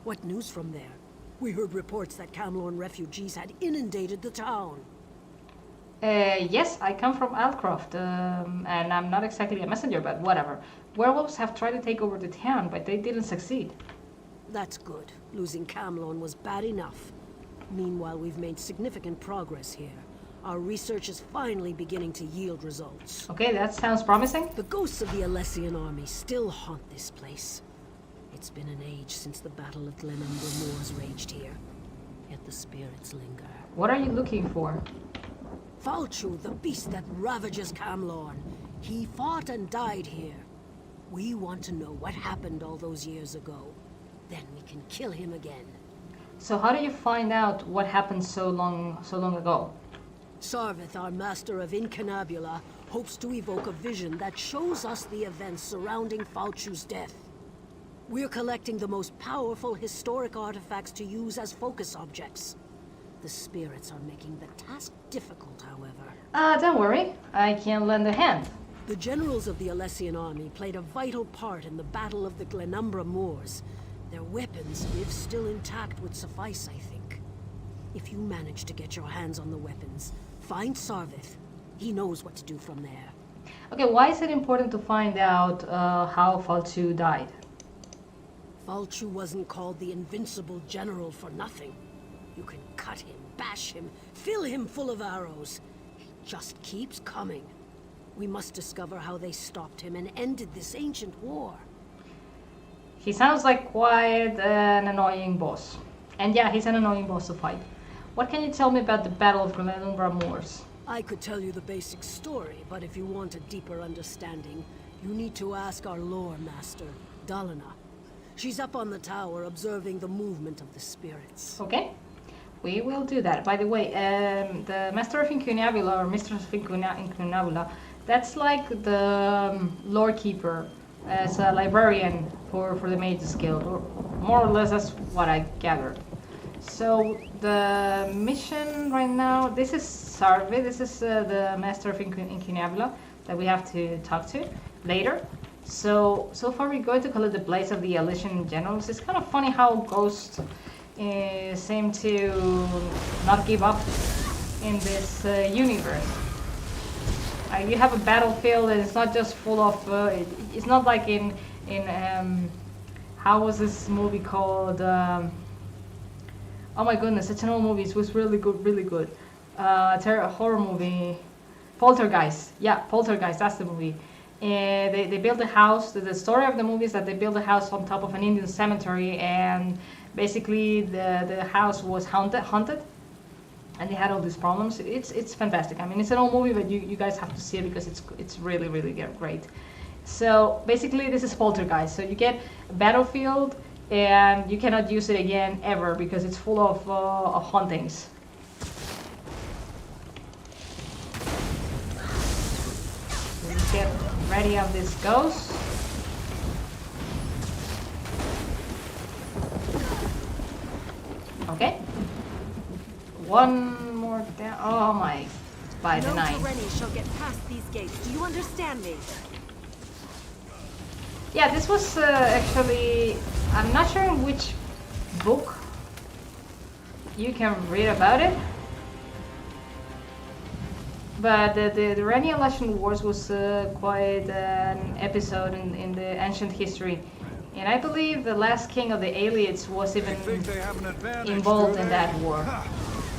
What news from there? We heard reports that Camlorn refugees had inundated the town. Yes, I come from Altcroft, and I'm not exactly a messenger, but whatever. Werewolves have tried to take over the town, but they didn't succeed. That's good. Losing Camlorn was bad enough. Meanwhile, we've made significant progress here. Our research is finally beginning to yield results. Okay, that sounds promising. The ghosts of the Alessian army still haunt this place. It's been an age since the Battle of Glenumbra Moors raged here. Yet the spirits linger. What are you looking for? Falchou, the beast that ravages Camlorn. He fought and died here. We want to know what happened all those years ago. Then we can kill him again. So how do you find out what happened so long ago? Sarvith, our master of incunabula, hopes to evoke a vision that shows us the events surrounding Falchou's death. We're collecting the most powerful historic artifacts to use as focus objects. The spirits are making the task difficult, however. Don't worry. I can lend a hand. The generals of the Alessian army played a vital part in the Battle of the Glenumbra Moors. Their weapons, if still intact, would suffice, I think. If you manage to get your hands on the weapons, find Sarvith. He knows what to do from there. Okay, why is it important to find out how Falchou died? Falchou wasn't called the Invincible General for nothing. You can cut him, bash him, fill him full of arrows. He just keeps coming. We must discover how they stopped him and ended this ancient war. He sounds like quite an annoying boss. And yeah, he's an annoying boss to fight. What can you tell me about the Battle of Glenumbra Moors? I could tell you the basic story, but if you want a deeper understanding, you need to ask our lore master, Dalina. She's up on the tower observing the movement of the spirits. Okay, we will do that. By the way, the Master of Incunabula, or Mistress of Incunabula, that's like the lore keeper as a librarian for the Mages Guild, or more or less that's what I gathered. So the mission right now, this is Sarve, this is the Master of Incunabula that we have to talk to later. So far we're going to collect the blades of the Alessian generals. It's kind of funny how ghosts seem to not give up in this universe. You have a battlefield and it's not just full of, it's not like in how was this movie called? Oh my goodness, it's an old movie, it was really good. Horror movie, Poltergeist. Yeah, Poltergeist, that's the movie. They built a house. The story of the movie is that they built a house on top of an Indian cemetery, and basically the house was haunted, and they had all these problems. It's fantastic. I mean, it's an old movie, but you guys have to see it because it's really great. So basically, this is Poltergeist. So you get a battlefield, and you cannot use it again ever because it's full of hauntings. Get ready of this ghost. Okay. One more down. Oh my. By the 9. No Tereni shall get past these gates. Do you understand me? Yeah, this was actually, I'm not sure in which book you can read about it. But the Reni-Alessian Wars was quite an episode in the ancient history. And I believe the last king of the Aliates was even they have an advantage, involved do in they? that war. Ha!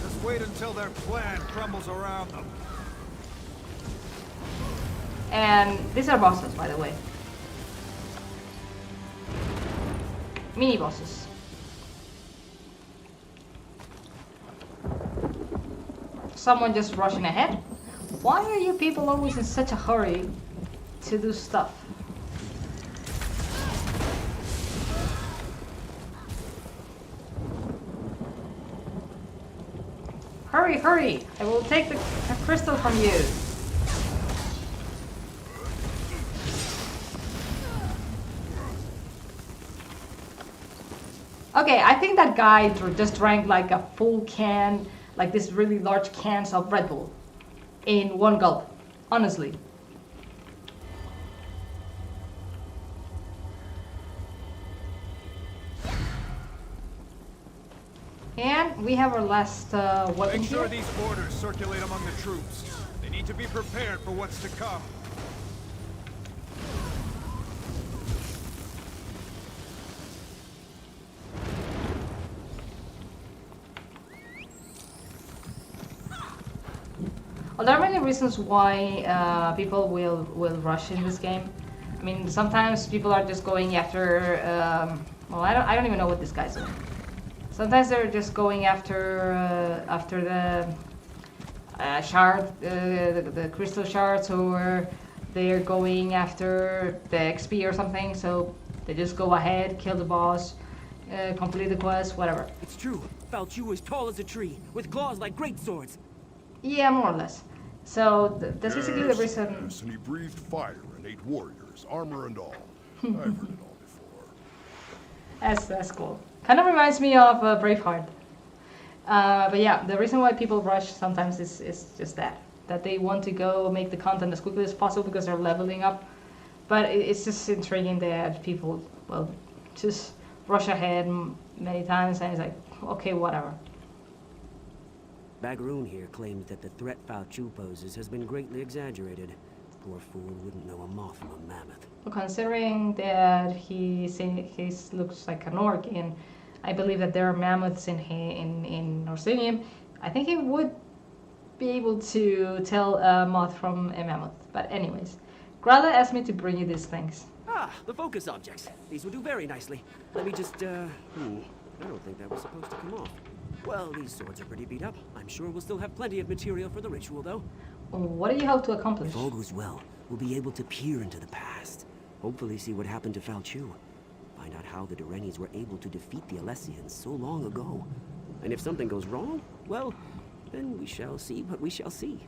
Just wait until their plan crumbles around them. And these are bosses, by the way. Mini bosses. Someone just rushing ahead. Why are you people always in such a hurry to do stuff? Hurry, hurry! I will take the crystal from you. Okay, I think that guy just drank like a full can, like this really large cans of Red Bull in one gulp, honestly. And we have our last weapon Make sure here. these orders circulate among the troops. They need to be prepared for what's to come. Well, there are many reasons why people will rush in this game. I mean, sometimes people are just going after. Well, I don't even know what this guy's doing. Sometimes they're just going after the shard, the crystal shards, or they're going after the XP or something. So they just go ahead, kill the boss, complete the quest, whatever. It's true. Falchou is tall as a tree, with claws like great swords. Yeah, more or less. So that's basically the reason. Yes, and he breathed fire and ate warriors, armor and all. I've heard it all before. That's cool. Kind of reminds me of Braveheart. But yeah, the reason why people rush sometimes is just that they want to go make the content as quickly as possible because they're leveling up. But it's just intriguing that people, well, just rush ahead many times and it's like, okay, whatever. Bagaroon here claims that the threat Falchou poses has been greatly exaggerated. Poor fool wouldn't know a moth from a mammoth. Well, considering that he looks like an orc, and I believe that there are mammoths in Orsinium, I think he would be able to tell a moth from a mammoth. But anyways, Grala asked me to bring you these things. Ah, the focus objects. These will do very nicely. Let me just, I don't think that was supposed to come off. Well, these swords are pretty beat up. I'm sure we'll still have plenty of material for the ritual, though. What do you hope to accomplish? If all goes well, we'll be able to peer into the past. Hopefully see what happened to Falchou. Find out how the Durenis were able to defeat the Alessians so long ago. And if something goes wrong, well, then we shall see what we shall see.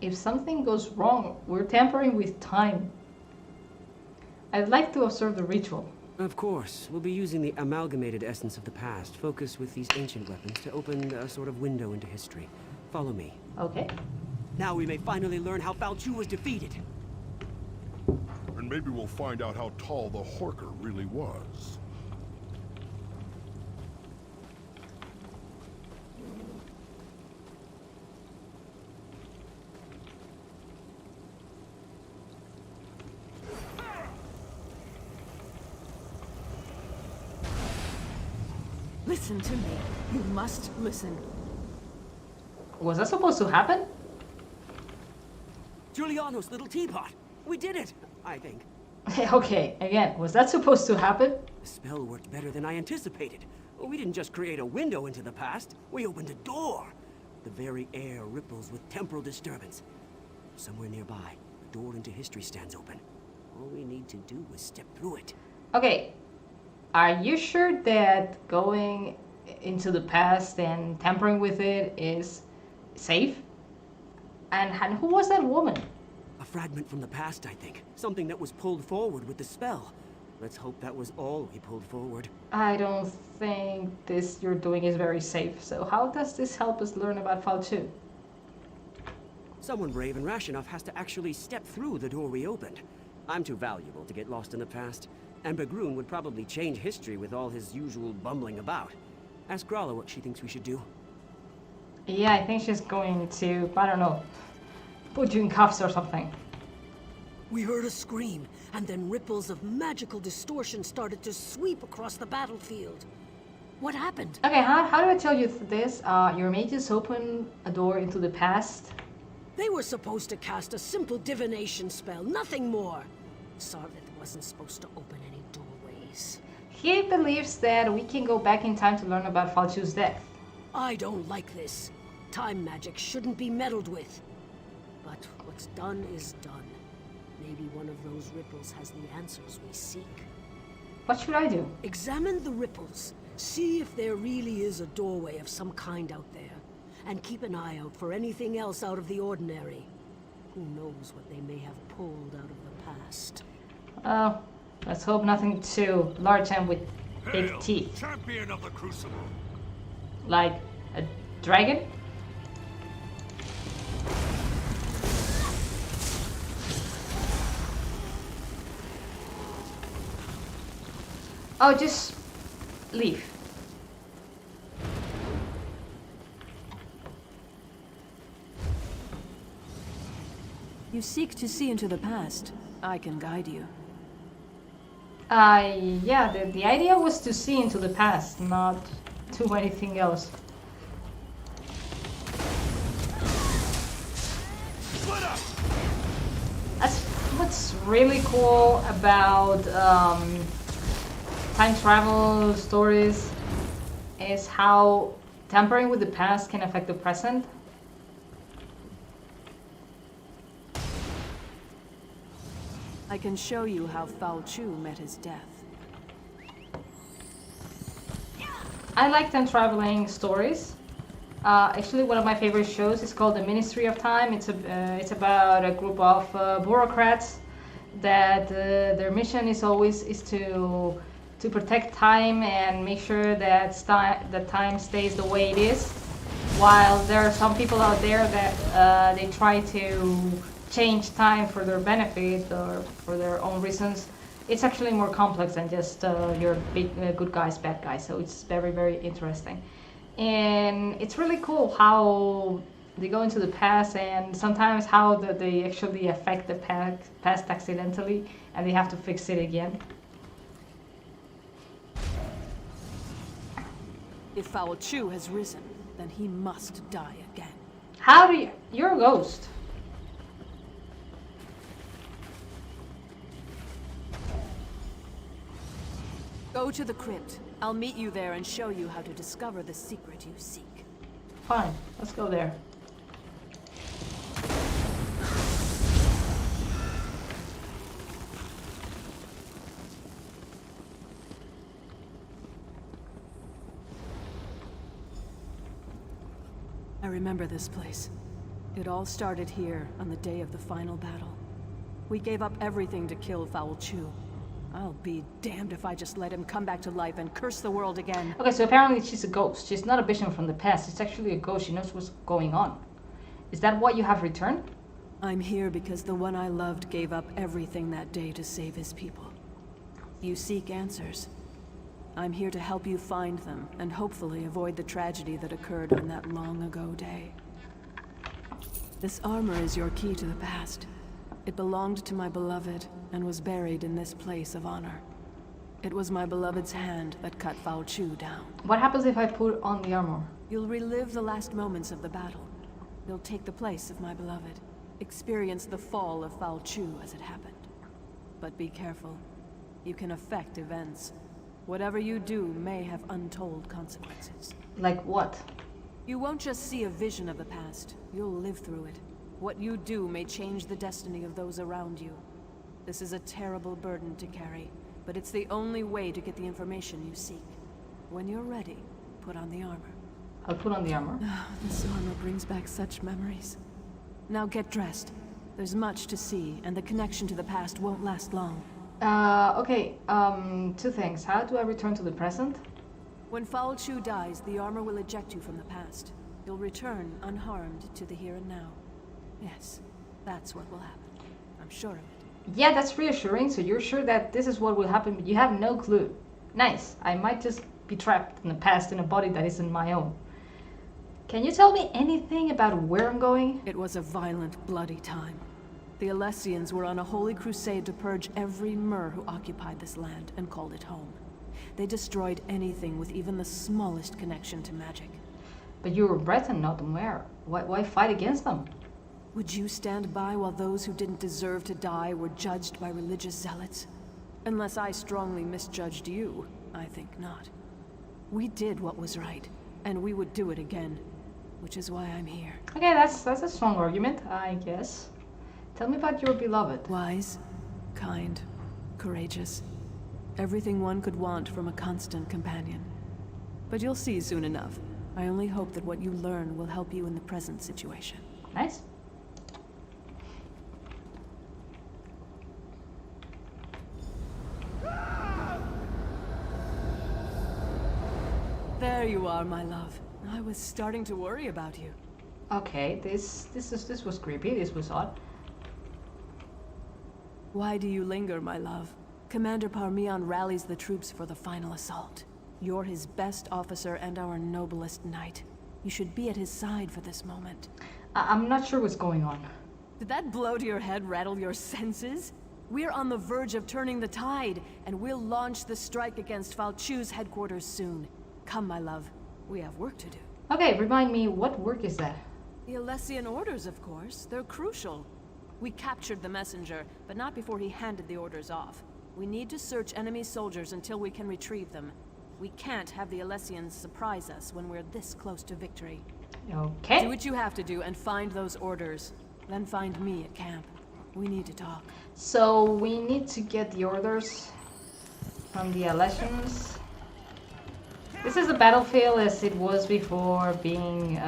If something goes wrong, we're tampering with time. I'd like to observe the ritual. Of course. We'll be using the amalgamated essence of the past, focused with these ancient weapons to open a sort of window into history. Follow me. Okay. Now we may finally learn how Falchou was defeated. And maybe we'll find out how tall the Horker really was. Listen to me. You must listen. Was that supposed to happen? Giuliano's little teapot. We did it, I think. Okay, again, was that supposed to happen? The spell worked better than I anticipated. We didn't just create a window into the past. We opened a door. The very air ripples with temporal disturbance. Somewhere nearby, a door into history stands open. All we need to do is step through it. Okay, are you sure that going into the past and tampering with it is safe? And who was that woman? A fragment from the past, I think. Something that was pulled forward with the spell. Let's hope that was all we pulled forward. I don't think this you're doing is very safe. So how does this help us learn about Falchou? Someone brave and rash enough has to actually step through the door we opened. I'm too valuable to get lost in the past. And Bagaroon would probably change history with all his usual bumbling about. Ask Grala what she thinks we should do. Yeah, I think she's going to, I don't know, put you in cuffs or something. We heard a scream, and then ripples of magical distortion started to sweep across the battlefield. What happened? Okay, how do I tell you this? Your mages opened a door into the past. They were supposed to cast a simple divination spell, nothing more. Sarvith wasn't supposed to open any doorways. He believes that we can go back in time to learn about Falchou's death. I don't like this. Time magic shouldn't be meddled with. But what's done is done. Maybe one of those ripples has the answers we seek. What should I do? Examine the ripples. See if there really is a doorway of some kind out there. And keep an eye out for anything else out of the ordinary. Who knows what they may have pulled out of the past. Oh, let's hope nothing too large and with big teeth. Champion of the Crucible. Like a dragon? Oh, just leave. You seek to see into the past. I can guide you. Yeah, the idea was to see into the past, not do anything else. That's what's really cool about time travel stories is how tampering with the past can affect the present. I can show you how Falchou met his death. I like time traveling stories. Actually, one of my favorite shows is called The Ministry of Time. It's about a group of bureaucrats that their mission is always to protect time and make sure that time stays the way it is. While there are some people out there that they try to change time for their benefit or for their own reasons. It's actually more complex than just your big good guys, bad guys. So it's very, very interesting. And it's really cool how they go into the past and sometimes how they actually affect the past accidentally and they have to fix it again. If Falchou has risen, then he must die again. How do you... You're a ghost. Go to the crypt. I'll meet you there and show you how to discover the secret you seek. Fine, let's go there. I remember this place. It all started here on the day of the final battle. We gave up everything to kill Falchou. I'll be damned if I just let him come back to life and curse the world again. Okay, so apparently she's a ghost. She's not a vision from the past. It's actually a ghost. She knows what's going on. Is that why you have returned? I'm here because the one I loved gave up everything that day to save his people. You seek answers. I'm here to help you find them and hopefully avoid the tragedy that occurred on that long ago day. This armor is your key to the past. It belonged to my beloved and was buried in this place of honor. It was my beloved's hand that cut Falchou down. What happens if I put on the armor? You'll relive the last moments of the battle. You'll take the place of my beloved. Experience the fall of Falchou as it happened. But be careful. You can affect events. Whatever you do may have untold consequences. Like what? You won't just see a vision of the past. You'll live through it. What you do may change the destiny of those around you. This is a terrible burden to carry, but it's the only way to get the information you seek. When you're ready, put on the armor. I'll put on the armor. This armor brings back such memories. Now get dressed. There's much to see, and the connection to the past won't last long. Okay, two things. How do I return to the present? When Falchou dies, the armor will eject you from the past. You'll return unharmed to the here and now. Yes, that's what will happen. I'm sure of it. Yeah, that's reassuring. So you're sure that this is what will happen, but you have no clue. Nice. I might just be trapped in the past in a body that isn't my own. Can you tell me anything about where I'm going? It was a violent, bloody time. The Alessians were on a holy crusade to purge every Mer who occupied this land and called it home. They destroyed anything with even the smallest connection to magic. But you were Breton, not Mer. Why fight against them? Would you stand by while those who didn't deserve to die were judged by religious zealots? Unless I strongly misjudged you, I think not. We did what was right, and we would do it again, which is why I'm here. Okay, that's a strong argument, I guess. Tell me about your beloved. Wise, kind, courageous. Everything one could want from a constant companion. But you'll see soon enough. I only hope that what you learn will help you in the present situation. Nice. There you are, my love. I was starting to worry about you. Okay, this was creepy. This was odd. Why do you linger, my love? Commander Parmian rallies the troops for the final assault. You're his best officer and our noblest knight. You should be at his side for this moment. I'm not sure what's going on. Did that blow to your head rattle your senses? We're on the verge of turning the tide, and we'll launch the strike against Falchou's headquarters soon. Come, my love. We have work to do. Okay, remind me, what work is that? The Alessian orders, of course. They're crucial. We captured the messenger, but not before he handed the orders off. We need to search enemy soldiers until we can retrieve them. We can't have the Alessians surprise us when we're this close to victory. Okay. Do what you have to do and find those orders. Then find me at camp. We need to talk. So we need to get the orders from the Alessians. This is a battlefield as it was before being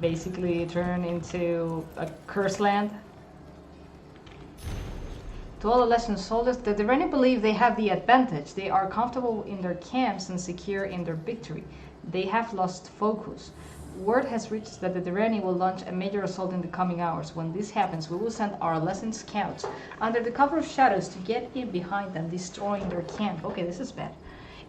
basically turned into a cursed land. To all Alessian soldiers, the Dereni believe they have the advantage. They are comfortable in their camps and secure in their victory. They have lost focus. Word has reached that the Dereni will launch a major assault in the coming hours. When this happens, we will send our Alessian scouts under the cover of shadows to get in behind them, destroying their camp. Okay, this is bad.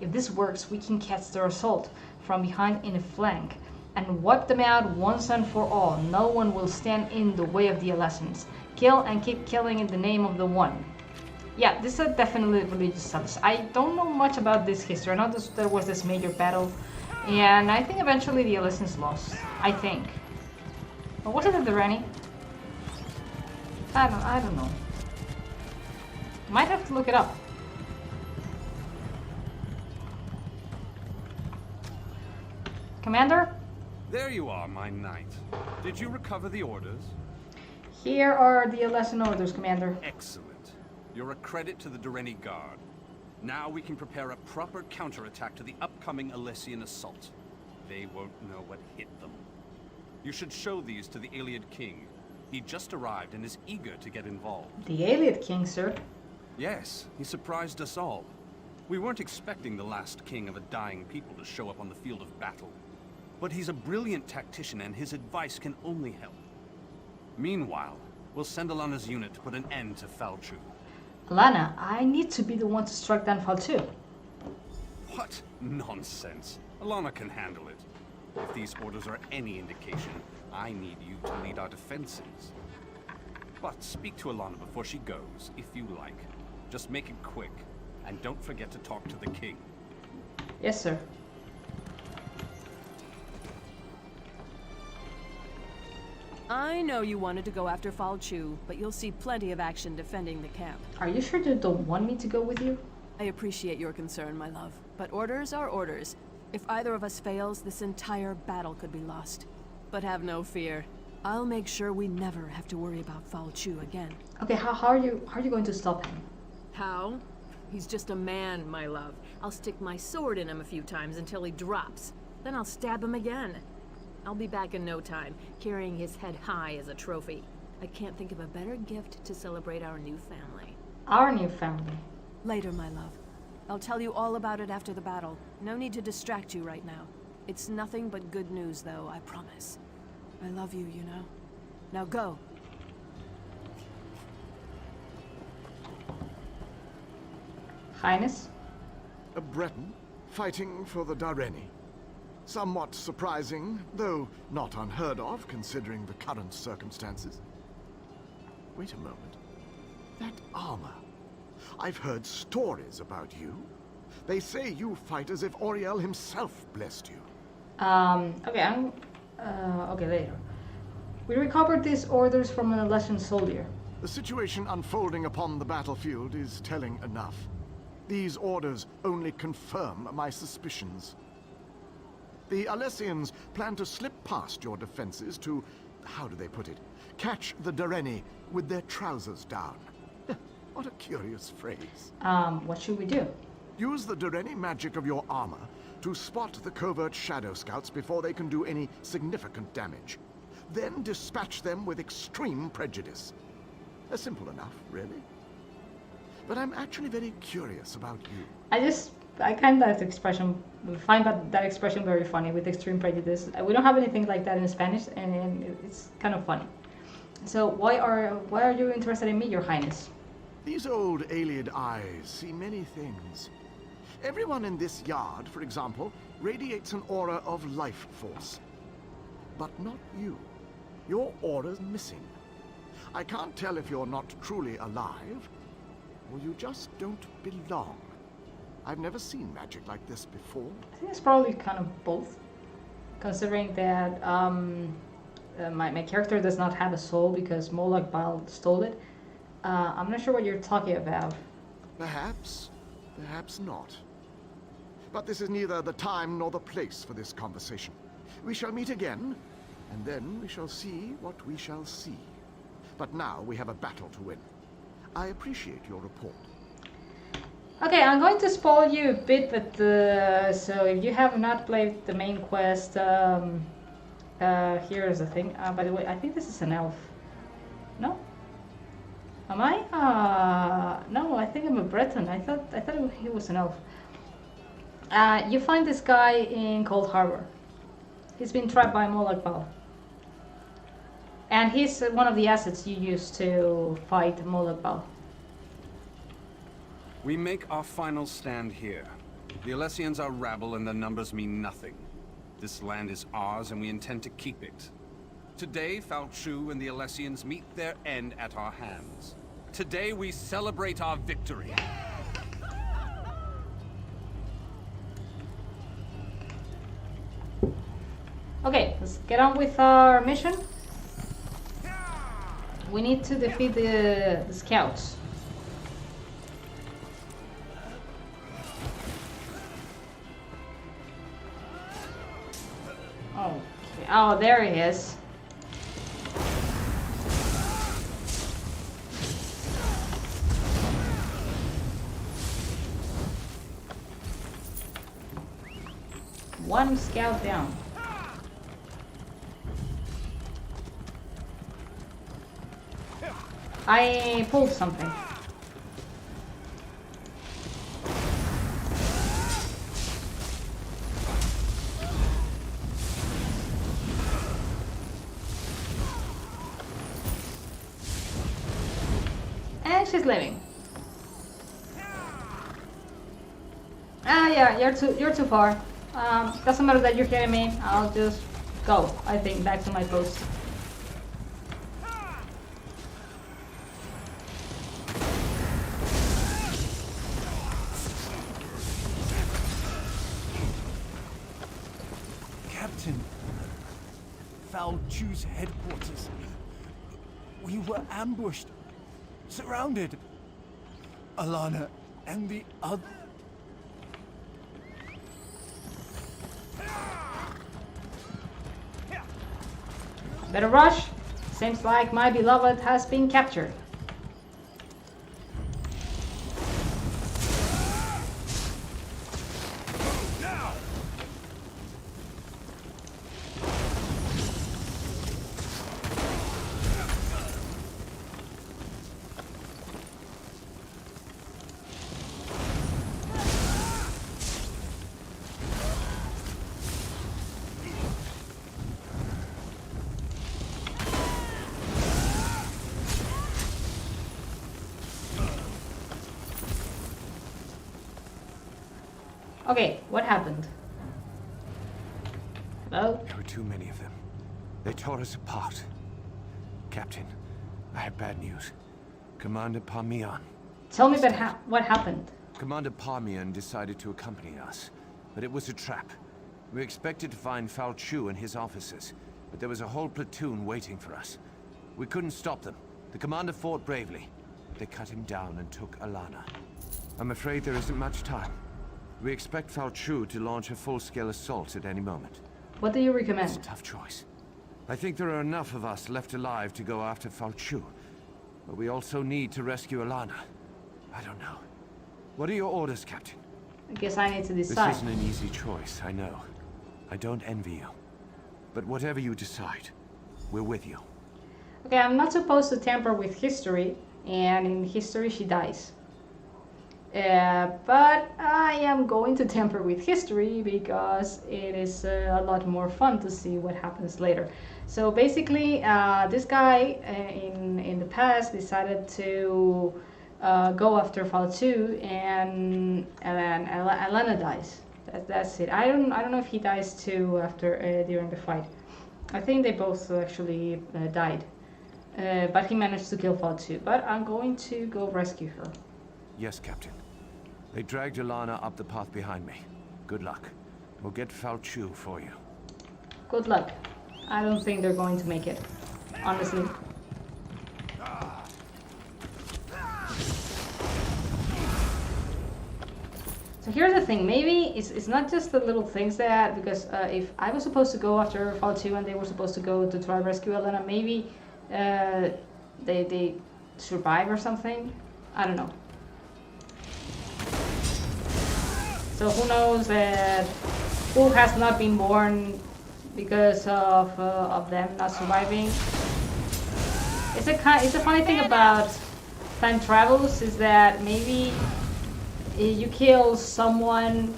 If this works, we can catch their assault from behind in a flank and wipe them out once and for all. No one will stand in the way of the Alessians. Kill and keep killing in the name of the One. Yeah, this is definitely religious status. I don't know much about this history. I know there was this major battle, and I think eventually the Alessians lost. I think. Or was it the Dereni? I don't know. Might have to look it up. Commander? There you are, my knight. Did you recover the orders? Here are the Alessian orders, Commander. Excellent. You're a credit to the Dereni Guard. Now we can prepare a proper counterattack to the upcoming Alessian assault. They won't know what hit them. You should show these to the Iliad King. He just arrived and is eager to get involved. The Iliad King, sir? Yes, he surprised us all. We weren't expecting the last king of a dying people to show up on the field of battle. But he's a brilliant tactician and his advice can only help. Meanwhile, we'll send Alana's unit to put an end to Falchou. Alana, I need to be the one to strike down Falchou. What nonsense. Alana can handle it. If these orders are any indication, I need you to lead our defenses. But speak to Alana before she goes, if you like. Just make it quick, and don't forget to talk to the king. Yes, sir. I know you wanted to go after Falchou, but you'll see plenty of action defending the camp. Are you sure you don't want me to go with you? I appreciate your concern, my love, but orders are orders. If either of us fails, this entire battle could be lost. But have no fear. I'll make sure we never have to worry about Falchou again. Okay, how are you going to stop him? How? He's just a man, my love. I'll stick my sword in him a few times until he drops. Then I'll stab him again. I'll be back in no time, carrying his head high as a trophy. I can't think of a better gift to celebrate our new family. Our new family? Later, my love. I'll tell you all about it after the battle. No need to distract you right now. It's nothing but good news, though, I promise. I love you, you know. Now go. Highness? A Breton fighting for the Dereni. Somewhat surprising, though not unheard of considering the current circumstances. Wait a moment. That armor. I've heard stories about you. They say you fight as if Auriel himself blessed you. Okay, okay, later. We recovered these orders from an Alessian soldier. The situation unfolding upon the battlefield is telling enough. These orders only confirm my suspicions. The Alessians plan to slip past your defenses to, how do they put it, catch the Dareni with their trousers down. What a curious phrase. What should we do? Use the Dareni magic of your armor to spot the covert shadow scouts before they can do any significant damage. Then dispatch them with extreme prejudice. Simple enough, really. But I'm actually very curious about you. I find that expression, that expression very funny, with extreme prejudice. We don't have anything like that in Spanish, and it's kind of funny. So why are you interested in me, Your Highness? These old alien eyes see many things. Everyone in this yard, for example, radiates an aura of life force. But not you. Your aura's missing. I can't tell if you're not truly alive, or you just don't belong. I've never seen magic like this before. I think it's probably kind of both, considering that my character does not have a soul because Molag Bal stole it. I'm not sure what you're talking about. Perhaps, perhaps not. But this is neither the time nor the place for this conversation. We shall meet again, and then we shall see what we shall see. But now we have a battle to win. I appreciate your report. Okay, I'm going to spoil you a bit, but so if you have not played the main quest, here's the thing. By the way, I think this is an elf. No? Am I? No, I think I'm a Breton. I thought he was an elf. You find this guy in Cold Harbor. He's been trapped by Molag Bal. And he's one of the assets you use to fight Molag Bal. We make our final stand here. The Alessians are rabble and their numbers mean nothing. This land is ours and we intend to keep it. Today, Falchou and the Alessians meet their end at our hands. Today we celebrate our victory. Okay, let's get on with our mission. We need to defeat the scouts. Okay. Oh, there he is. One scout down. I pulled something. And she's leaving. Yeah, you're too far. Doesn't matter that you're hitting me. I'll just go, I think, back to my post. Captain, Falchou's headquarters. We were ambushed, surrounded. Alana and the other. Better rush. Seems like my beloved has been captured. Okay, what happened? Hello? There were too many of them. They tore us apart. Captain, I have bad news. Commander Parmian. Tell me about what happened. Commander Parmian decided to accompany us, but it was a trap. We expected to find Falchou and his officers, but there was a whole platoon waiting for us. We couldn't stop them. The commander fought bravely, but they cut him down and took Alana. I'm afraid there isn't much time. We expect Falchou to launch a full-scale assault at any moment. What do you recommend? It's a tough choice. I think there are enough of us left alive to go after Falchou, but we also need to rescue Alana. I don't know. What are your orders, Captain? I guess I need to decide. This isn't an easy choice, I know. I don't envy you. But whatever you decide, we're with you. Okay, I'm not supposed to tamper with history, and in history she dies. But I am going to tamper with history because it is a lot more fun to see what happens later. So basically, this guy in the past decided to go after Falchou, and Alana dies. That's it. I don't know if he dies too after during the fight. I think they both actually died. But he managed to kill Falchou. But I'm going to go rescue her. Yes, Captain. They dragged Alana up the path behind me. Good luck. We'll get Falchou for you. Good luck. I don't think they're going to make it, honestly. So here's the thing, maybe it's not just the little things that, because if I was supposed to go after Falchou and they were supposed to go to try to rescue Alana, maybe they survive or something. I don't know. So who knows who has not been born because of them not surviving. It's a funny thing about time travels is that maybe you kill someone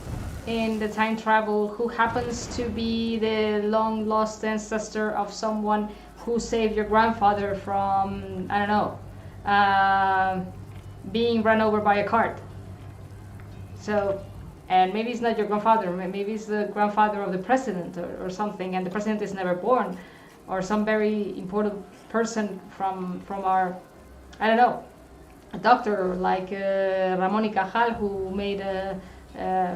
in the time travel who happens to be the long lost ancestor of someone who saved your grandfather from, I don't know, being run over by a cart. So, and maybe it's not your grandfather, maybe it's the grandfather of the president or something, and the president is never born, or some very important person from our, I don't know, a doctor like Ramon y Cajal, who made a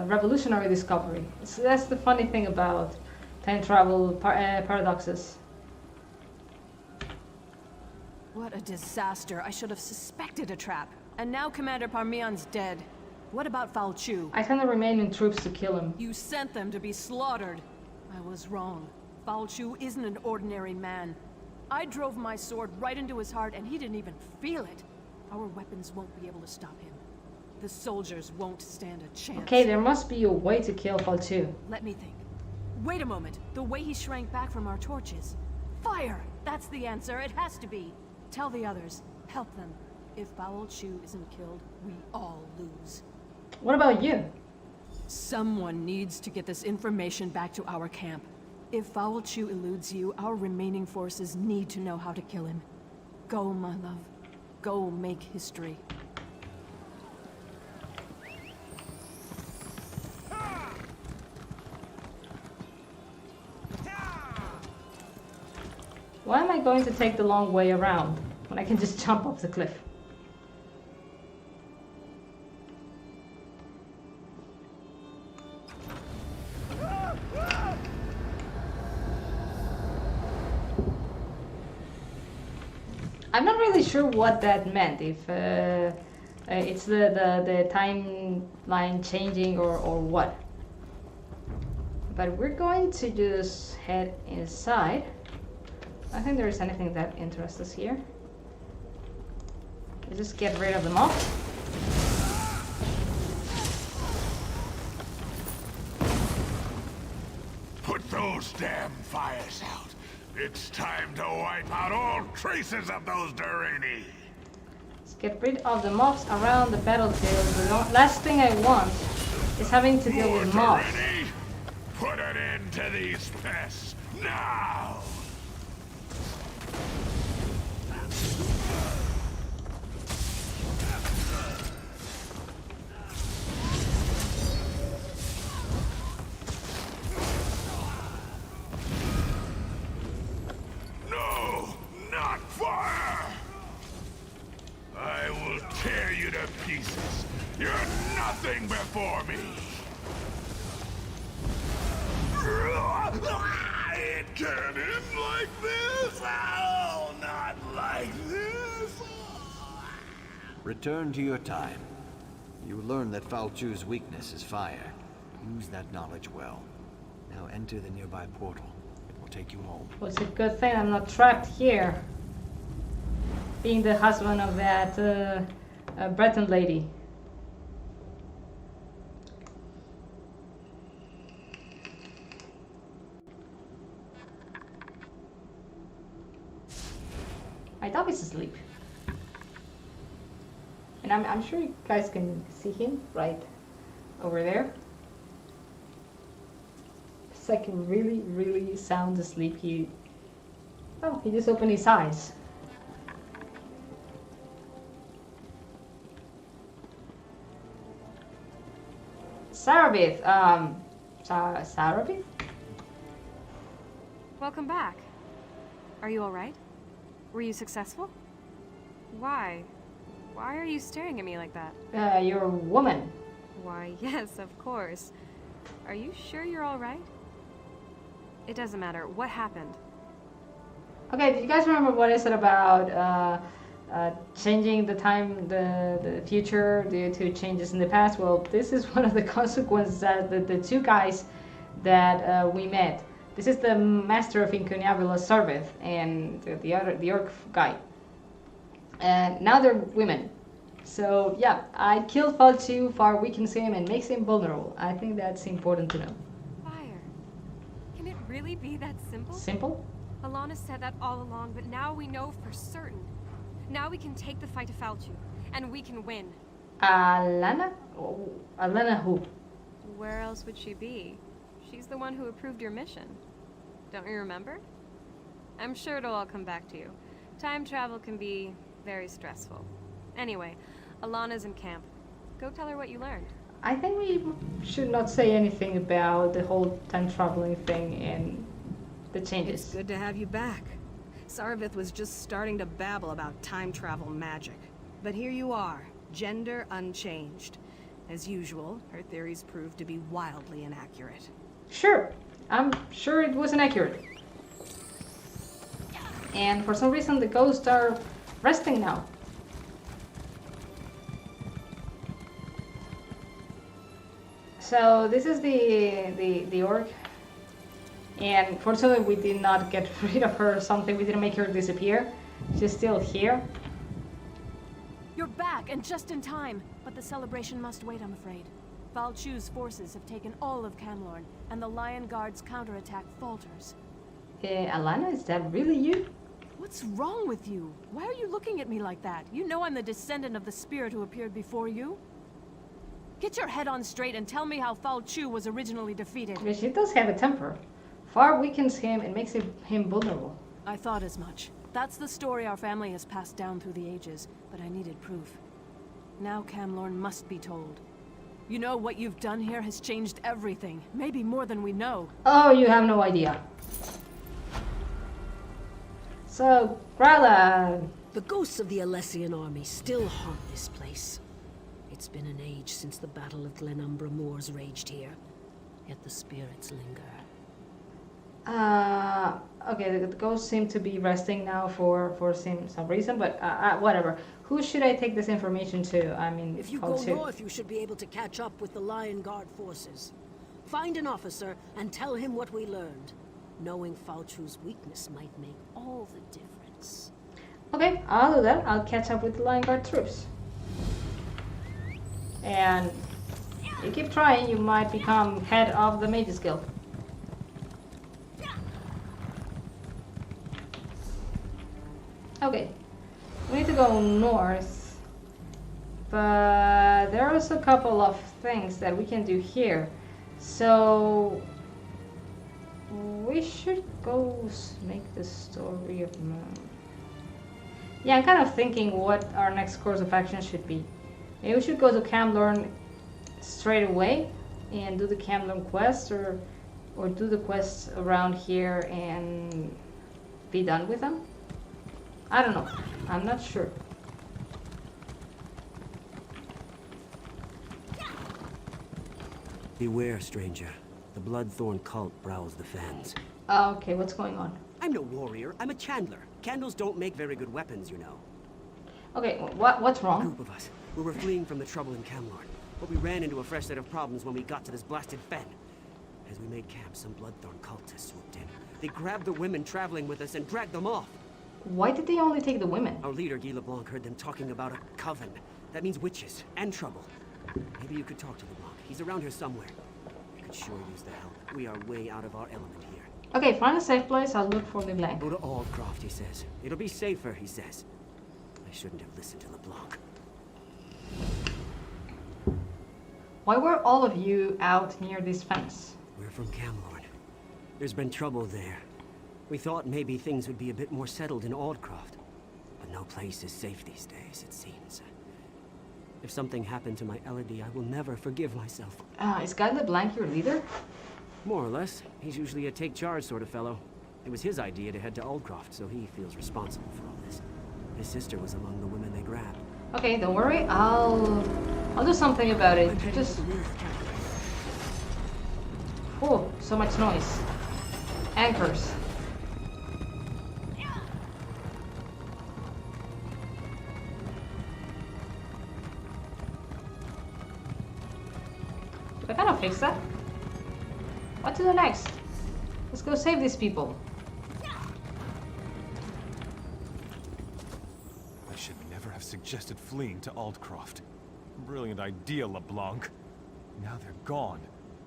revolutionary discovery. So that's the funny thing about time travel paradoxes. What a disaster. I should have suspected a trap. And now Commander Parmian's dead. What about Falchou? I sent the remaining troops to kill him. You sent them to be slaughtered. I was wrong. Falchou isn't an ordinary man. I drove my sword right into his heart and he didn't even feel it. Our weapons won't be able to stop him. The soldiers won't stand a chance. Okay, there must be a way to kill Falchou. Let me think. Wait a moment. The way he shrank back from our torches. Fire! That's the answer. It has to be. Tell the others. Help them. If Falchou isn't killed, we all lose. What about you? Someone needs to get this information back to our camp. If Falchou eludes you, our remaining forces need to know how to kill him. Go, my love. Go make history. Why am I going to take the long way around when I can just jump off the cliff? I'm not really sure what that meant, if it's the timeline changing or what. But we're going to just head inside. I don't think there is anything that interests us here. Let's just get rid of them all. Put those damn fires out. It's time to wipe out all traces of those Durini. Let's get rid of the mobs around the battlefield. The last thing I want is having to deal with mobs. Put an end to these pests now! No, not fire! I Get in like this? Oh, not like this. Return to your time. You learn that Falchou's weakness is fire. Use that knowledge well. Now enter the nearby portal. It will take you home. Well, it's a good thing I'm not trapped here. Being the husband of that Breton lady. My dog is asleep. And I'm sure you guys can see him right over there. It's like really, really sound asleep. He just opened his eyes. Sarabith, Sarabith? Welcome back. Are you alright? Were you successful? Why? Why are you staring at me like that? You're a woman. Why, yes, of course. Are you sure you're alright? It doesn't matter. What happened? Okay, do you guys remember what I said about changing the time, the future due to changes in the past? Well, this is one of the consequences that the two guys that we met. This is the master of Incunabula Servith and the orc guy. And now they're women. So yeah, I killed Falchou, far weakens him and makes him vulnerable. I think that's important to know. Fire. Can it really be that simple? Simple? Alana said that all along, but now we know for certain. Now we can take the fight to Falchou, and we can win. Alana? Oh, Alana who? Where else would she be? She's the one who approved your mission. Don't you remember? I'm sure it'll all come back to you. Time travel can be very stressful. Anyway, Alana's in camp. Go tell her what you learned. I think we should not say anything about the whole time traveling thing and the changes. It's good to have you back. Sarvith was just starting to babble about time travel magic. But here you are, gender unchanged. As usual, her theories proved to be wildly inaccurate. Sure, I'm sure it was inaccurate. And for some reason the ghosts are resting now. So this is the orc. And fortunately we did not get rid of her or something. We didn't make her disappear. She's still here. You're back, and just in time. But the celebration must wait, I'm afraid. Falchou's forces have taken all of Camlorn, and the Lion Guard's counterattack falters. Alana, is that really you? What's wrong with you? Why are you looking at me like that? You know I'm the descendant of the spirit who appeared before you. Get your head on straight and tell me how Falchou was originally defeated. Yeah, she does have a temper. Far weakens him and makes him vulnerable. I thought as much. That's the story our family has passed down through the ages, but I needed proof. Now Camlorn must be told. You know, what you've done here has changed everything. Maybe more than we know. Oh, you have no idea. So, Grala... The ghosts of the Alessian army still haunt this place. It's been an age since the Battle of Glenumbra moors raged here. Yet the spirits linger. Okay, the ghosts seem to be resting now for some reason, but whatever. Who should I take this information to? I mean, if you go north, you should be able to catch up with the Lion Guard forces. Find an officer and tell him what we learned. Knowing Falchou's weakness might make all the difference. Okay, I'll do that. I'll catch up with the Lion Guard troops. And you keep trying, you might become head of the Mage's Guild. Okay, we need to go north, but there are also a couple of things that we can do here. So we should go make the story of Moon. Yeah, I'm kind of thinking what our next course of action should be. Maybe we should go to Camlorn straight away and do the Camlorn quest, or do the quests around here and be done with them. I don't know. I'm not sure. Beware, stranger. The Bloodthorn cult prowls the fens. Okay, what's going on? I'm no warrior, I'm a chandler. Candles don't make very good weapons, you know. Okay, what's wrong? A group of us. We were fleeing from the trouble in Camlorn, but we ran into a fresh set of problems when we got to this blasted fen. As we made camp, some Bloodthorn cultists swooped in. They grabbed the women traveling with us and dragged them off. Why did they only take the women? Our leader, Guy LeBlanc, heard them talking about a coven. That means witches and trouble. Maybe you could talk to LeBlanc. He's around here somewhere. We could sure use the help. We are way out of our element here. Okay, find a safe place. I'll look for LeBlanc. Go to Aldcroft, he says. It'll be safer, he says. I shouldn't have listened to LeBlanc. Why were all of you out near this fence? We're from Camlorn. There's been trouble there. We thought maybe things would be a bit more settled in Aldcroft. But no place is safe these days, it seems. If something happened to my Elodie, I will never forgive myself. Is Guy LeBlanc your leader? More or less. He's usually a take-charge sort of fellow. It was his idea to head to Aldcroft, so he feels responsible for all this. His sister was among the women they grabbed. Okay, don't worry. I'll do something about it. Just... Oh, so much noise. Anchors. I cannot fix that. What to do next? Let's go save these people. I should never have suggested fleeing to Aldcroft. Brilliant idea, LeBlanc. Now they're gone.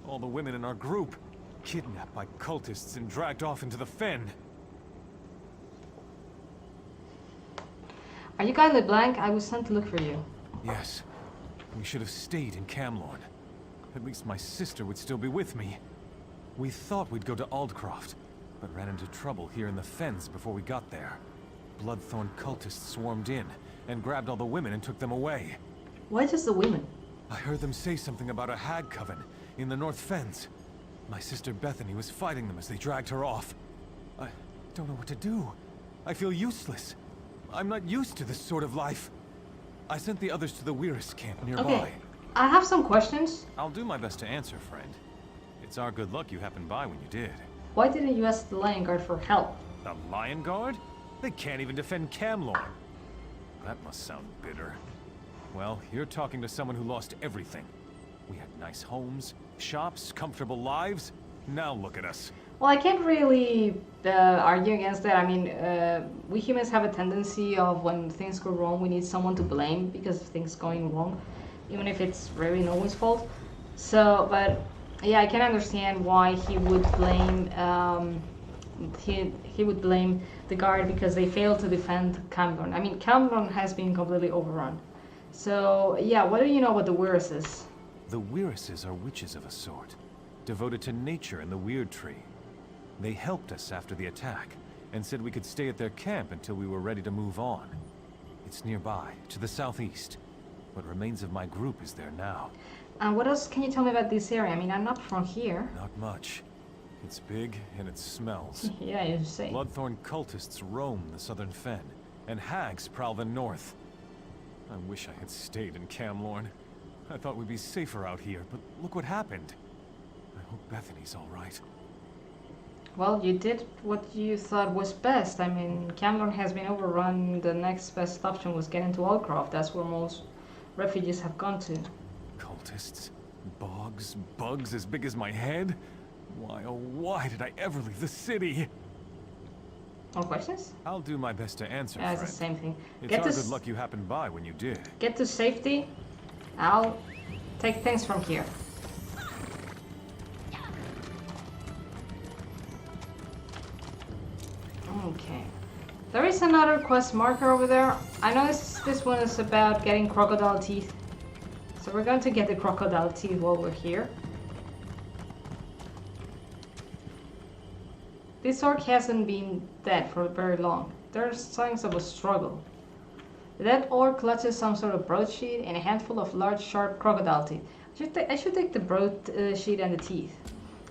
All the women in our group, kidnapped by cultists and dragged off into the fen. Are you Guy LeBlanc? I was sent to look for you. Yes. We should have stayed in Camlorn. At least my sister would still be with me. We thought we'd go to Aldcroft, but ran into trouble here in the fens before we got there. Bloodthorn cultists swarmed in and grabbed all the women and took them away. Why just the women? I heard them say something about a hag coven in the North Fens. My sister Bethany was fighting them as they dragged her off. I don't know what to do. I feel useless. I'm not used to this sort of life. I sent the others to the Weiris camp nearby. Okay, I have some questions. I'll do my best to answer, friend. It's our good luck you happened by when you did. Why didn't you ask the Lion Guard for help? The Lion Guard? They can't even defend Camlorn. That must sound bitter. Well, you're talking to someone who lost everything. We had nice homes, shops, comfortable lives. Now look at us. Well, I can't really argue against that. I mean, we humans have a tendency of when things go wrong, we need someone to blame because of things going wrong, even if it's really no one's fault. So, but yeah, I can understand why he would blame he would blame the guard because they failed to defend Camlorn. I mean, Camlorn has been completely overrun. So yeah, what do you know about the Weirises? The Weirises are witches of a sort, devoted to nature and the Weird Tree. They helped us after the attack, and said we could stay at their camp until we were ready to move on. It's nearby, to the southeast. What remains of my group is there now. And what else can you tell me about this area? I mean, I'm not from here. Not much. It's big, and it smells. Yeah, you say. Bloodthorn cultists roam the southern fen, and hags prowl the north. I wish I had stayed in Camlorn. I thought we'd be safer out here, but look what happened. I hope Bethany's all right. Well, you did what you thought was best. I mean, Camlorn has been overrun. The next best option was getting to Aldcroft. That's where most refugees have gone to. Cultists? Bogs? Bugs as big as my head? Why, oh why did I ever leave the city? More questions? I'll do my best to answer, Yeah, it's friend. the same thing. It's our good luck you happened by when you did. Get to safety. I'll take things from here. Okay. There is another quest marker over there. I know this one is about getting crocodile teeth. So we're going to get the crocodile teeth while we're here. This orc hasn't been dead for very long. There's signs of a struggle. The dead orc clutches some sort of broadsheet and a handful of large, sharp crocodile teeth. I should take the broadsheet and the teeth.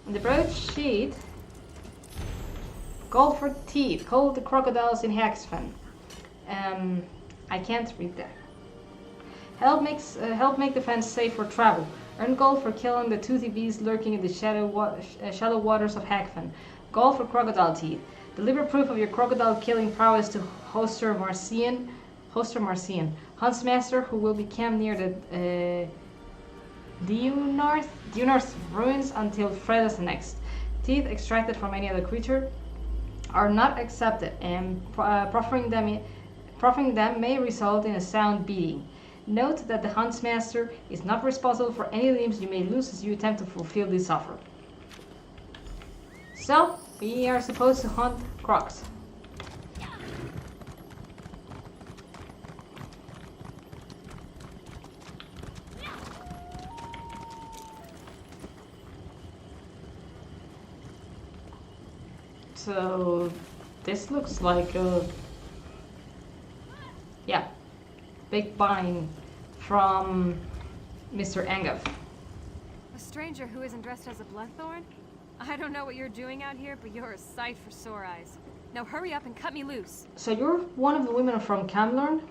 And the broadsheet called for teeth. Called the crocodiles in Hag Fen. I can't read that. Help make the fence safe for travel. Earn gold for killing the toothy beast lurking in the shallow waters of Hag Fen. Gold for crocodile teeth. Deliver proof of your crocodile killing prowess to Hoster Marcian, Huntsmaster, who will be camped near the Due-North ruins until Freda's next. Teeth extracted from any other creature are not accepted, and proffering them may result in a sound beating. Note that the Huntsmaster is not responsible for any limbs you may lose as you attempt to fulfill this offer. So, we are supposed to hunt crocs. So, this looks like a... yeah, big bind from Mr. Angov. A stranger who isn't dressed as a bloodthorn? I don't know what you're doing out here, but you're a sight for sore eyes. Now hurry up and cut me loose. So you're one of the women from Camlorn?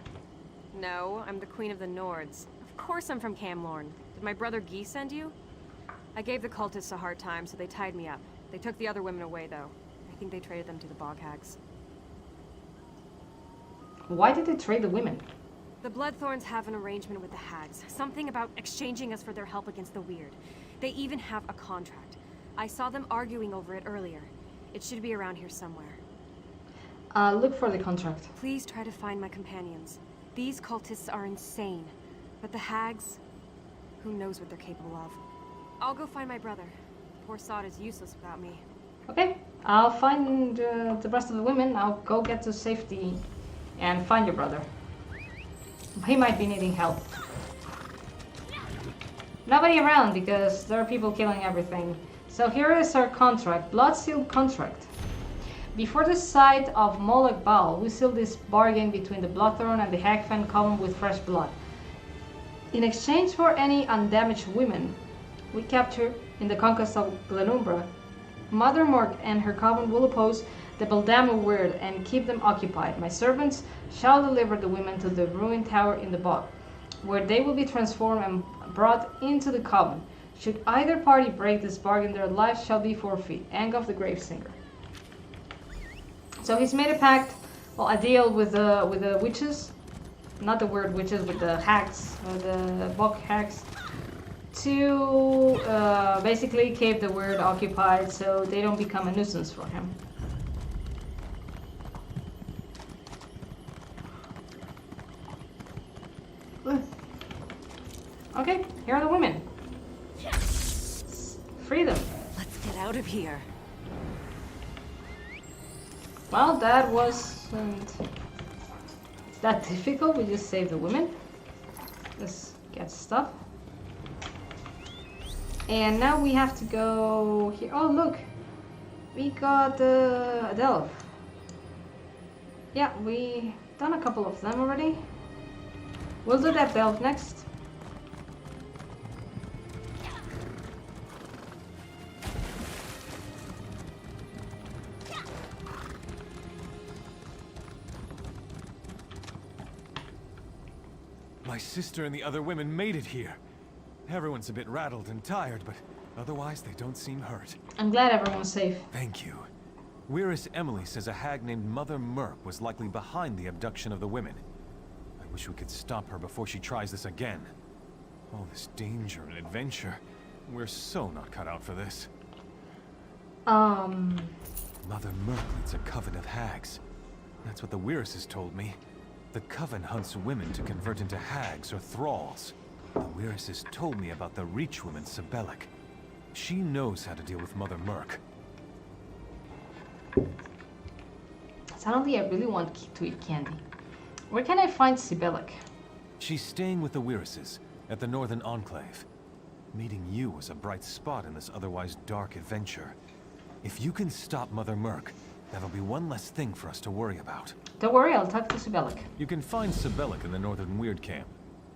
No, I'm the Queen of the Nords. Of course I'm from Camlorn. Did my brother Guy send you? I gave the cultists a hard time, so they tied me up. They took the other women away, though. I think they traded them to the bog hags. Why did they trade the women? The Bloodthorns have an arrangement with the hags. Something about exchanging us for their help against the weird. They even have a contract. I saw them arguing over it earlier. It should be around here somewhere. Look for the contract. Please try to find my companions. These cultists are insane. But the hags, who knows what they're capable of. I'll go find my brother. Poor Sod is useless without me. Okay, I'll find the rest of the women. I'll go get to safety and find your brother. He might be needing help. Nobody around because there are people killing everything. So here is our contract, blood-sealed contract. Before the sight of Moloch Baal, we seal this bargain between the Bloodthorn and the Hag Fen common with fresh blood. In exchange for any undamaged women we capture in the conquest of Glenumbra, Mother Mork and her coven will oppose the Beldamo Weird and keep them occupied. My servants shall deliver the women to the ruined tower in the bog, where they will be transformed and brought into the coven. Should either party break this bargain, their lives shall be forfeit. Angov the Gravesinger. So he's made a pact, well, a deal with the witches, not the weird witches, with the hags, the bog hags, to basically keep the weird occupied so they don't become a nuisance for him. Okay, here are the women. Free them. Let's get out of here. Well, that wasn't that difficult. We just saved the women. Let's get stuff. And now we have to go here. Oh, look. We got a delve. Yeah, we done a couple of them already. We'll do that delve next. My sister and the other women made it here. Everyone's a bit rattled and tired, but otherwise they don't seem hurt. I'm glad everyone's safe. Thank you. Whereas Emily says a hag named Mother Merk was likely behind the abduction of the women. I wish we could stop her before she tries this again. All this danger and adventure. We're so not cut out for this. Mother Merk leads a coven of hags. That's what the Wirises told me. The coven hunts women to convert into hags or thralls. The Wirises told me about the Reach woman, Sibelic. She knows how to deal with Mother Merk. Suddenly I really want to eat candy. Where can I find Sibelic? She's staying with the Wirises at the Northern Enclave. Meeting you was a bright spot in this otherwise dark adventure. If you can stop Mother Merk, that'll be one less thing for us to worry about. Don't worry, I'll talk to Sibelic. You can find Sibelic in the Northern Weird Camp.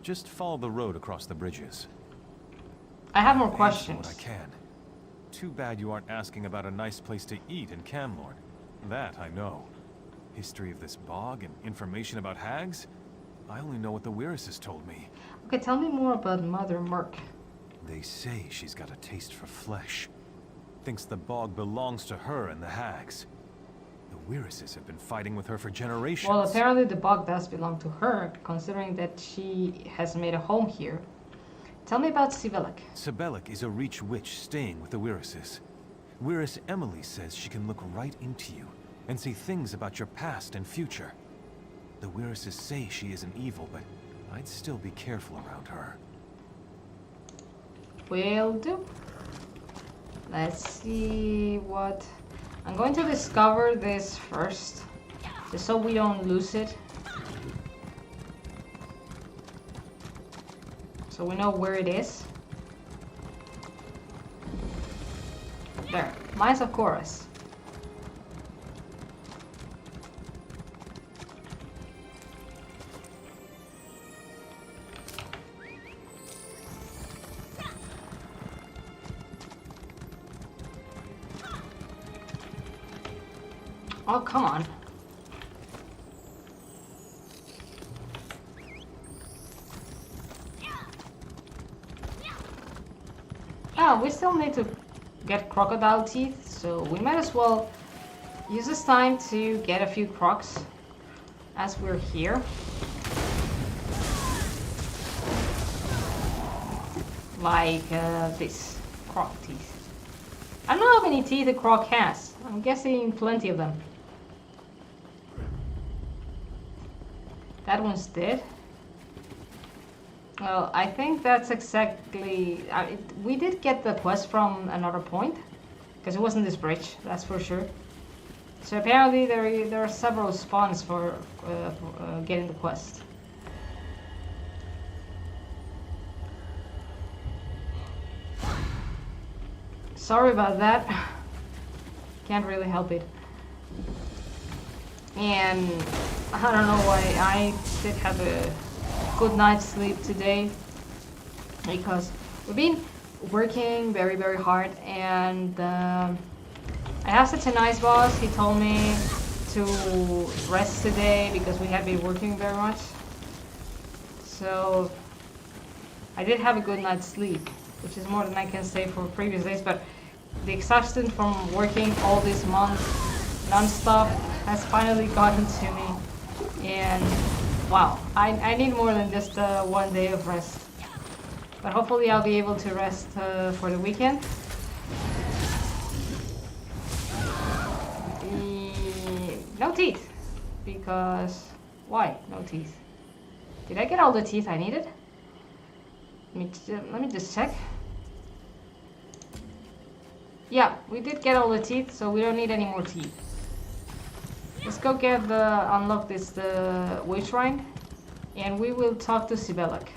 Just follow the road across the bridges. I have more questions. What I can. Too bad you aren't asking about a nice place to eat in Camlorn. That I know. History of this bog and information about hags? I only know what the Wirises told me. Okay, tell me more about Mother Merk. They say she's got a taste for flesh. Thinks the bog belongs to her and the hags. The Wirises have been fighting with her for generations. Well, apparently the bog does belong to her, considering that she has made a home here. Tell me about Sibelic. Sibelic is a Reach witch staying with the Wirises. Wiris Emily says she can look right into you and see things about your past and future. The Wirises say she isn't evil, but I'd still be careful around her. Will do. Let's see what... I'm going to discover this first, just so we don't lose it. So we know where it is. There. Mines of Khuras. Oh, come on. Oh, we still need to get crocodile teeth, so we might as well use this time to get a few crocs as we're here. Like this croc teeth. I don't know how many teeth a croc has. I'm guessing plenty of them. That one's dead. Well, I think that's exactly... we did get the quest from another point, because it wasn't this bridge, that's for sure. So apparently there are several spawns for getting the quest. Sorry about that. Can't really help it. And I don't know why I did have a good night's sleep today, because we've been working very hard, and I have such a nice boss. He told me to rest today because we had been working very much. So I did have a good night's sleep, which is more than I can say for previous days, but the exhaustion from working all this month non-stop has finally gotten to me, and wow, I need more than just 1 day of rest. But hopefully I'll be able to rest for the weekend. No teeth, because why no teeth? Did I get all the teeth I needed? Let me just check. Yeah, we did get all the teeth, so we don't need any more teeth. Let's go get unlock the witch shrine, and we will talk to Sibelic.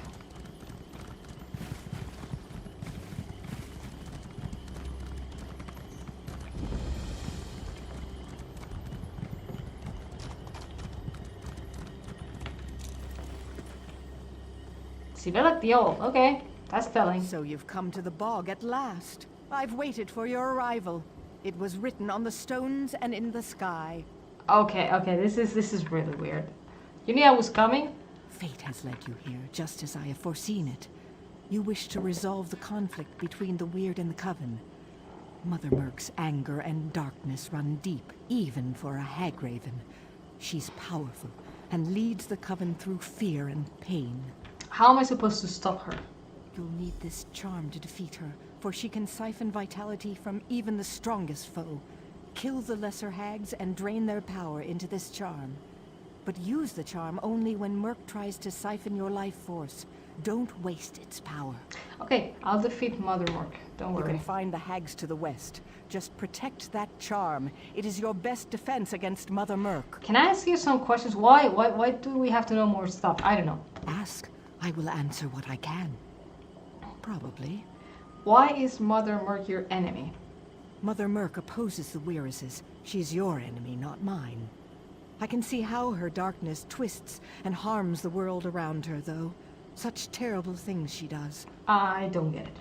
Sibelic the Old, okay, that's telling. So you've come to the bog at last. I've waited for your arrival. It was written on the stones and in the sky. Okay, this is really weird. You knew I was coming? Fate has led you here, just as I have foreseen it. You wish to resolve the conflict between the Weird and the Coven. Mother Merc's anger and darkness run deep, even for a hag raven. She's powerful, and leads the Coven through fear and pain. How am I supposed to stop her? You'll need this charm to defeat her, for she can siphon vitality from even the strongest foe. Kill the lesser hags and drain their power into this charm. But use the charm only when Merc tries to siphon your life force. Don't waste its power. Okay, I'll defeat Mother Merc. Don't worry. You can find the hags to the west. Just protect that charm. It is your best defense against Mother Merc. Can I ask you some questions? Why do we have to know more stuff? I don't know. Ask. I will answer what I can. Probably. Why is Mother Merc your enemy? Mother Merc opposes the Wirises. She's your enemy, not mine. I can see how her darkness twists and harms the world around her, though. Such terrible things she does. I don't get it.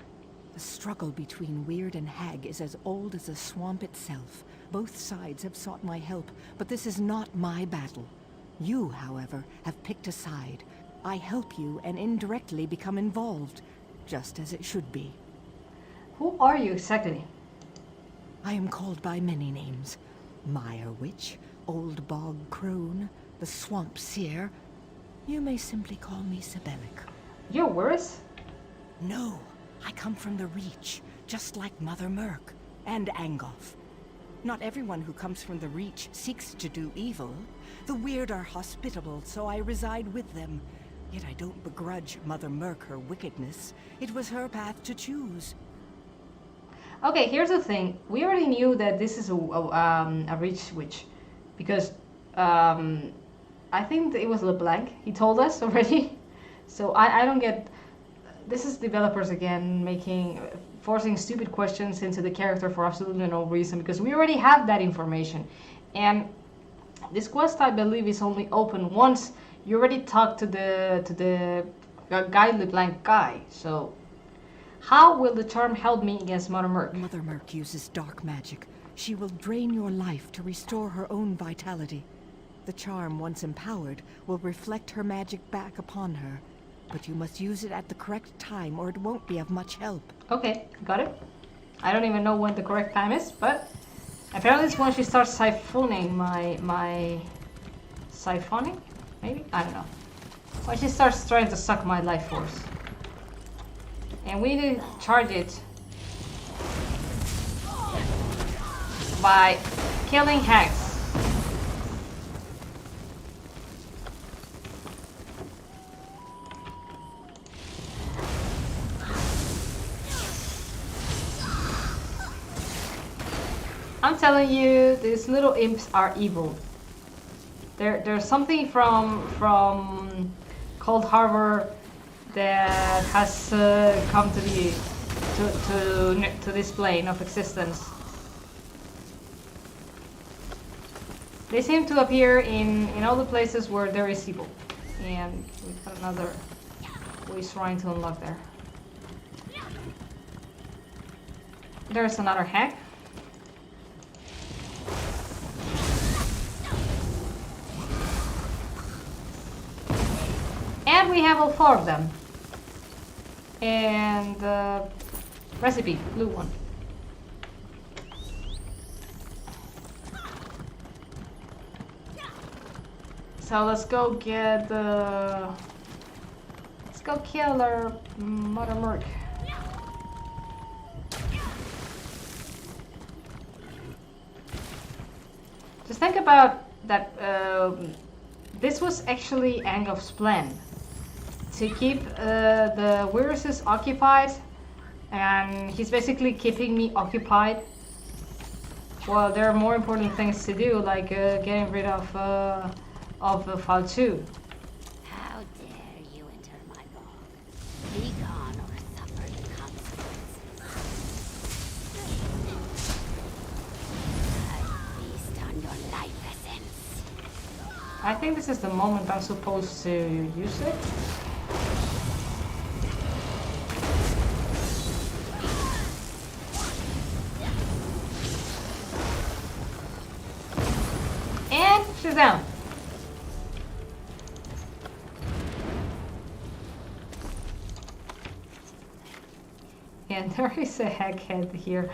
The struggle between Weird and Hag is as old as the swamp itself. Both sides have sought my help, but this is not my battle. You, however, have picked a side. I help you and indirectly become involved. just as it should be. Who are you exactly? I am called by many names. Mire Witch, Old Bog Crone, the Swamp Seer. You may simply call me Sibelic. You're Khuras? No, I come from the Reach, just like Mother Merc and Angoff. Not everyone who comes from the Reach seeks to do evil. The weird are hospitable, so I reside with them. Yet I don't begrudge Mother Merc her wickedness. It was her path to choose. Okay, here's the thing. We already knew that this is a Reach witch, because I think it was LeBlanc. He told us already. So I don't get... This is developers again forcing stupid questions into the character for absolutely no reason, because we already have that information. And this quest, I believe, is only open once you already talked to the guy LeBlanc guy. So how will the charm help me against Mother Merc? Mother Merc uses dark magic. She will drain your life to restore her own vitality. The charm, once empowered, will reflect her magic back upon her. But you must use it at the correct time, or it won't be of much help. Okay, got it. I don't even know when the correct time is, but apparently it's when she starts siphoning my siphoning? Maybe? I don't know. When she starts trying to suck my life force. And we need to charge it by killing hags. I'm telling you, these little imps are evil. There's something from Cold Harbor that has come to this plane of existence. They seem to appear in all the places where there is evil. And we've got another shrine to unlock there. There's another hack. And we have all 4 of them. And recipe, blue one. So let's go get let's go kill our Mother Merc. Just think about that. This was actually Angoff's plan. To keep the Khuras occupied, and he's basically keeping me occupied. Well, there are more important things to do, like getting rid of Falchou. How dare you enter my bog? Be gone or suffer the consequences. I feast on your life essence. I think this is the moment I'm supposed to use it. And she's down. And there is a hack head here.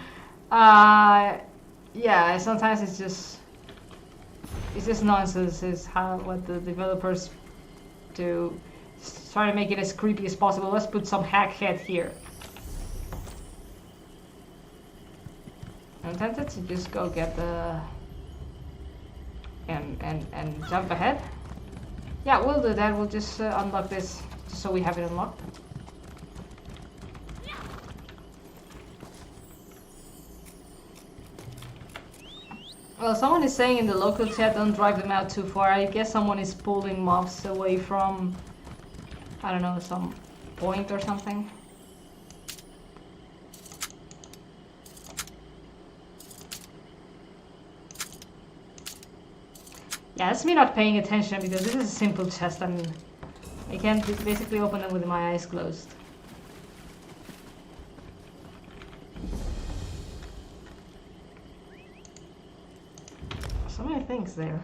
Yeah, sometimes it's just nonsense. Is what the developers do. Just try to make it as creepy as possible. Let's put some hack head here. I'm tempted to just go get the and jump ahead. Yeah, we'll do that. We'll just unlock this just so we have it unlocked. Well, someone is saying in the local chat, don't drive them out too far. I guess someone is pulling mobs away from, I don't know, some point or something. Yeah, that's me not paying attention because this is a simple chest. I mean, I can basically open them with my eyes closed. So many things there.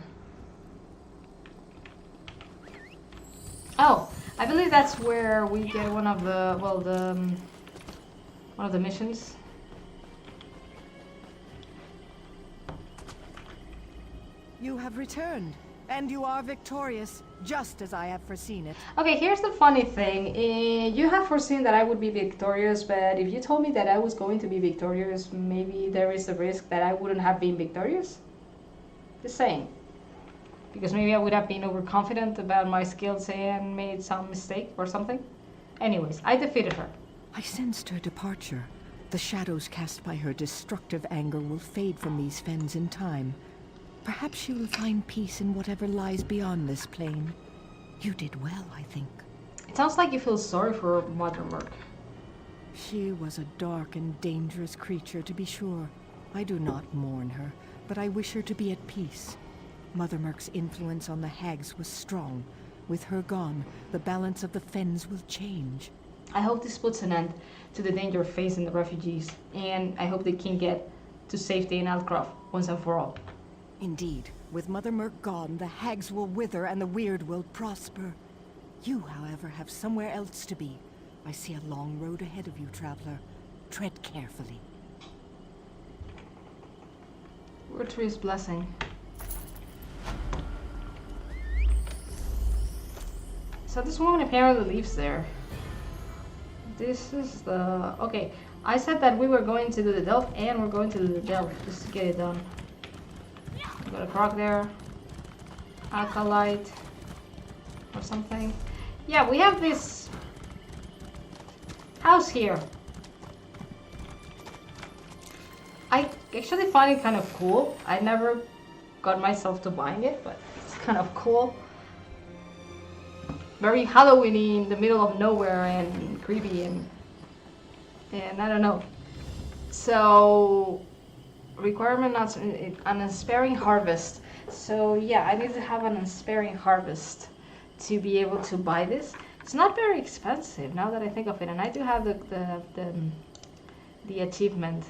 Oh, I believe that's where we get one of the, well, one of the missions. You have returned, and you are victorious, just as I have foreseen it. Okay, here's the funny thing. You have foreseen that I would be victorious, but if you told me that I was going to be victorious, maybe there is a risk that I wouldn't have been victorious? Just saying. Because maybe I would have been overconfident about my skills and made some mistake or something. Anyways, I defeated her. I sensed her departure. The shadows cast by her destructive anger will fade from these fens in time. Perhaps she will find peace in whatever lies beyond this plane. You did well, I think. It sounds like you feel sorry for Mother Merc. She was a dark and dangerous creature, to be sure. I do not mourn her, but I wish her to be at peace. Mother Merc's influence on the hags was strong. With her gone, the balance of the fens will change. I hope this puts an end to the danger facing the refugees, and I hope they can get to safety in Aldcroft once and for all. Indeed, with Mother Merc gone, the hags will wither and the weird will prosper. You, however, have somewhere else to be. I see a long road ahead of you, traveler. Tread carefully. Tree's blessing. So this woman apparently lives there. This is the... Okay, I said that we were going to do the delve, and we're going to do the delve, just to get it done. Got a croc there. Acolyte. Or something. Yeah, we have this house here. I actually find it kind of cool. I never got myself to buying it, but it's kind of cool. Very Halloween-y in the middle of nowhere and creepy and I don't know. So requirement not an unsparing harvest. So yeah, I need to have an unsparing harvest to be able to buy this. It's not very expensive now that I think of it, and I do have the achievement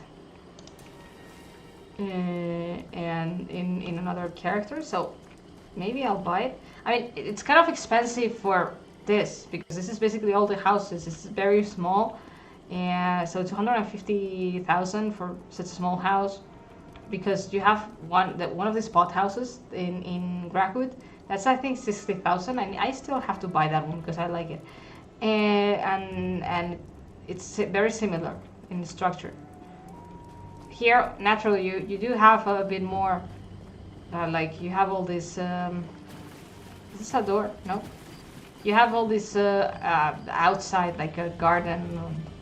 and in another character, so maybe I'll buy it. I mean, it's kind of expensive for this because this is basically all the houses. It's very small, and so 250,000 for such a small house. Because you have one of the spot houses in Grackwood, that's I think 60,000, and I still have to buy that one because I like it, and it's very similar in structure. Here, naturally, you do have a bit more, like you have all this. Is this a door? No. You have all this outside, like a garden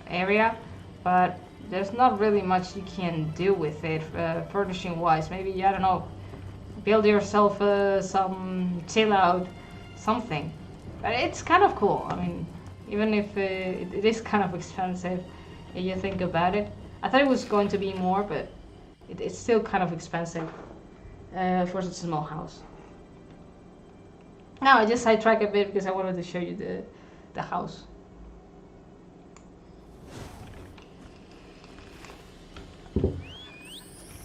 area, but there's not really much you can do with it, furnishing wise. Maybe, I don't know, build yourself some chill out something. But it's kind of cool. I mean, even if it is kind of expensive if you think about it. I thought it was going to be more, but it's still kind of expensive for such a small house. Now I just sidetracked a bit because I wanted to show you the house.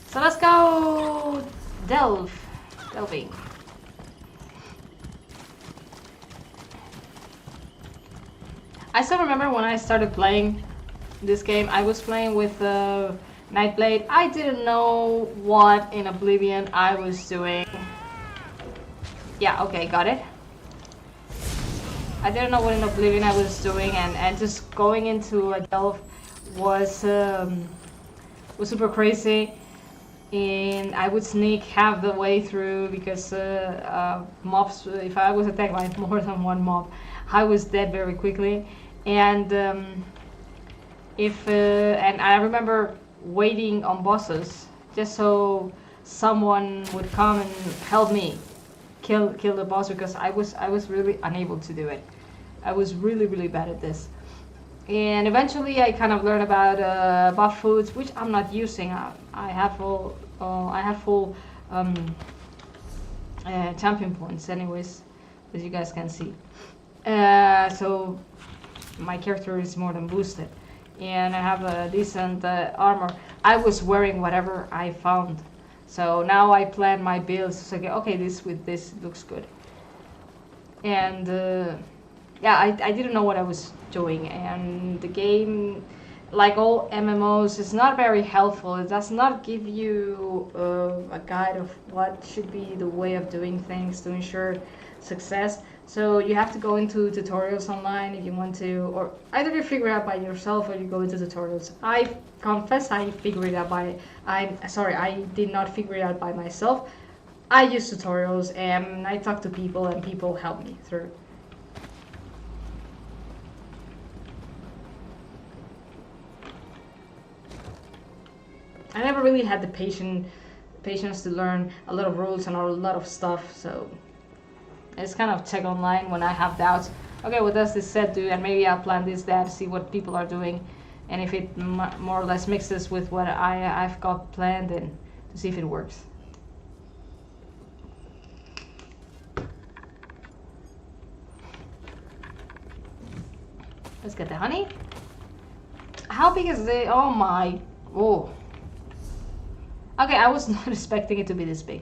So let's go delving. I still remember when I started playing this game, I was playing with Nightblade. I didn't know what in Oblivion I was doing. Yeah, okay, got it. I didn't know what in Oblivion I was doing, and just going into a delve was super crazy. And I would sneak half the way through because mobs, if I was attacked by more than one mob, I was dead very quickly. And and I remember waiting on bosses just so someone would come and help me kill the boss, because I was really unable to do it. I was really bad at this. And eventually I kind of learned about buff foods, which I'm not using. I have full champion points anyways, as you guys can see. So my character is more than boosted. And I have a decent armor. I was wearing whatever I found. So now I plan my builds. So, okay, this with this looks good. And yeah, I didn't know what I was doing, and the game, like all MMOs, is not very helpful. It does not give you a guide of what should be the way of doing things to ensure success. So you have to go into tutorials online if you want to, or either you figure it out by yourself or you go into tutorials. I confess I figured it out I did not figure it out by myself. I use tutorials and I talk to people and people help me through. I never really had the patience to learn a lot of rules and a lot of stuff, so I just kind of check online when I have doubts. Okay, what does this set do? And maybe I'll plan this, that, see what people are doing, and if it more or less mixes with what I've got planned, and to see if it works. Let's get the honey. How big is the? Oh my! Oh. Okay, I was not expecting it to be this big.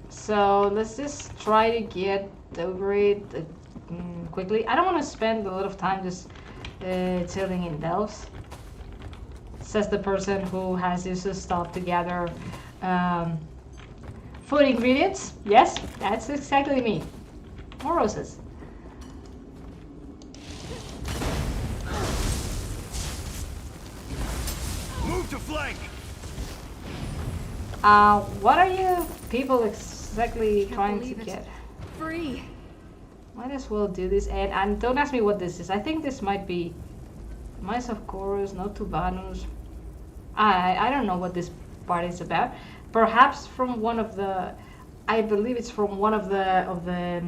So let's just try to get over it quickly. I don't want to spend a lot of time just tilling in delves. Says the person who has used to stop to gather food ingredients. Yes, that's exactly me. More roses. Move to flank. What are you people exactly trying to get? Free. Might as well do this, and don't ask me what this is. I think this might be Mice of Khuras, no Tubanus. I don't know what this part is about. Perhaps from one of the, I believe it's from one of the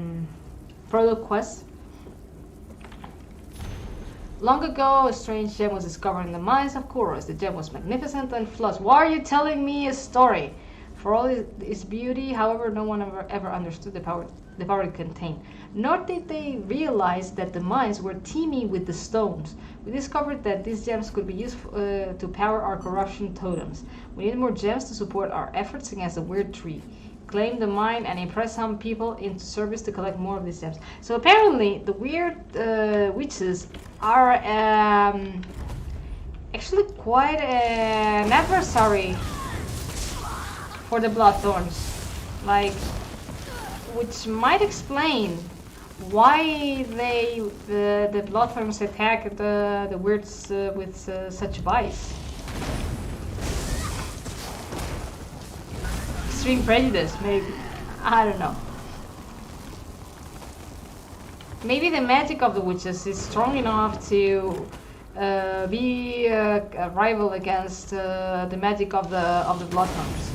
product quests. Long ago, a strange gem was discovered in the mines of Khuras. The gem was magnificent and flawless. Why are you telling me a story? For all its beauty, however, no one ever understood the power it contained. Nor did they realize that the mines were teeming with the stones. We discovered that these gems could be used to power our corruption totems. We need more gems to support our efforts against the weird tree. Claim the mine and impress some people into service to collect more of these gems. So apparently the weird witches are actually quite an adversary for the Bloodthorns, like, which might explain why the Bloodthorns attack the weirds with such vice. Extreme prejudice, maybe. I don't know. Maybe the magic of the witches is strong enough to be a rival against the magic of the Bloodthorns.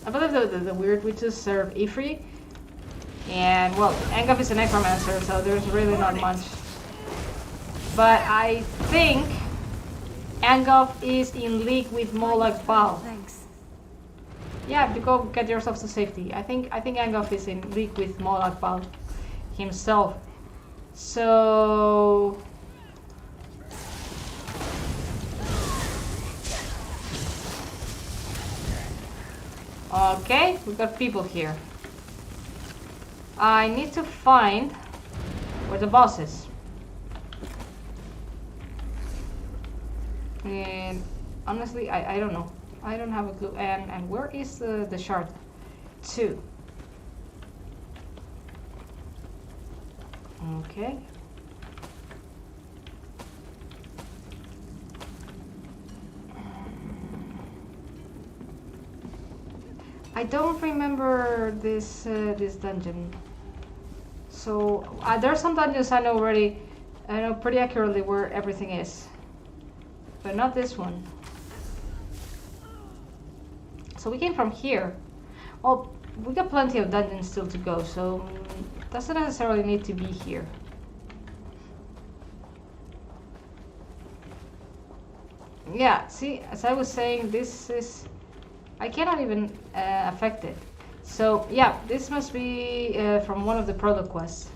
I believe the weird witches serve Ifrit, and well, Angov is a necromancer, so there's really not much. But I think Angov is in league with Molag Bal. Thanks. Yeah, to go get yourself to safety. I think Angov is in league with Molag Bal himself. So okay, we've got people here. I need to find where the boss is. And honestly, I don't know. I don't have a clue. And where is the shard? 2. Okay. I don't remember this this dungeon. So there are some dungeons I know already. I know pretty accurately where everything is, but not this one. So we came from here. Well, we got plenty of dungeons still to go, so it doesn't necessarily need to be here. Yeah, see, as I was saying, this is... I cannot even affect it. So, yeah, this must be from one of the product quests.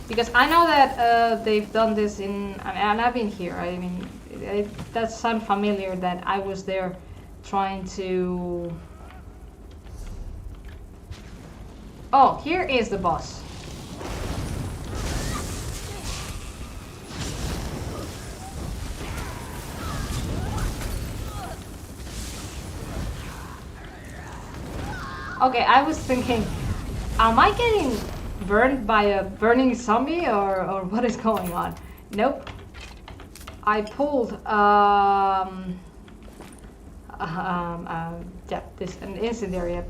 Because I know that they've done this in, and I've been here. I mean, that sounds familiar that I was there trying to... Oh, here is the boss. Okay, I was thinking, am I getting burned by a burning zombie or what is going on? Nope. I pulled yeah, this an incendiary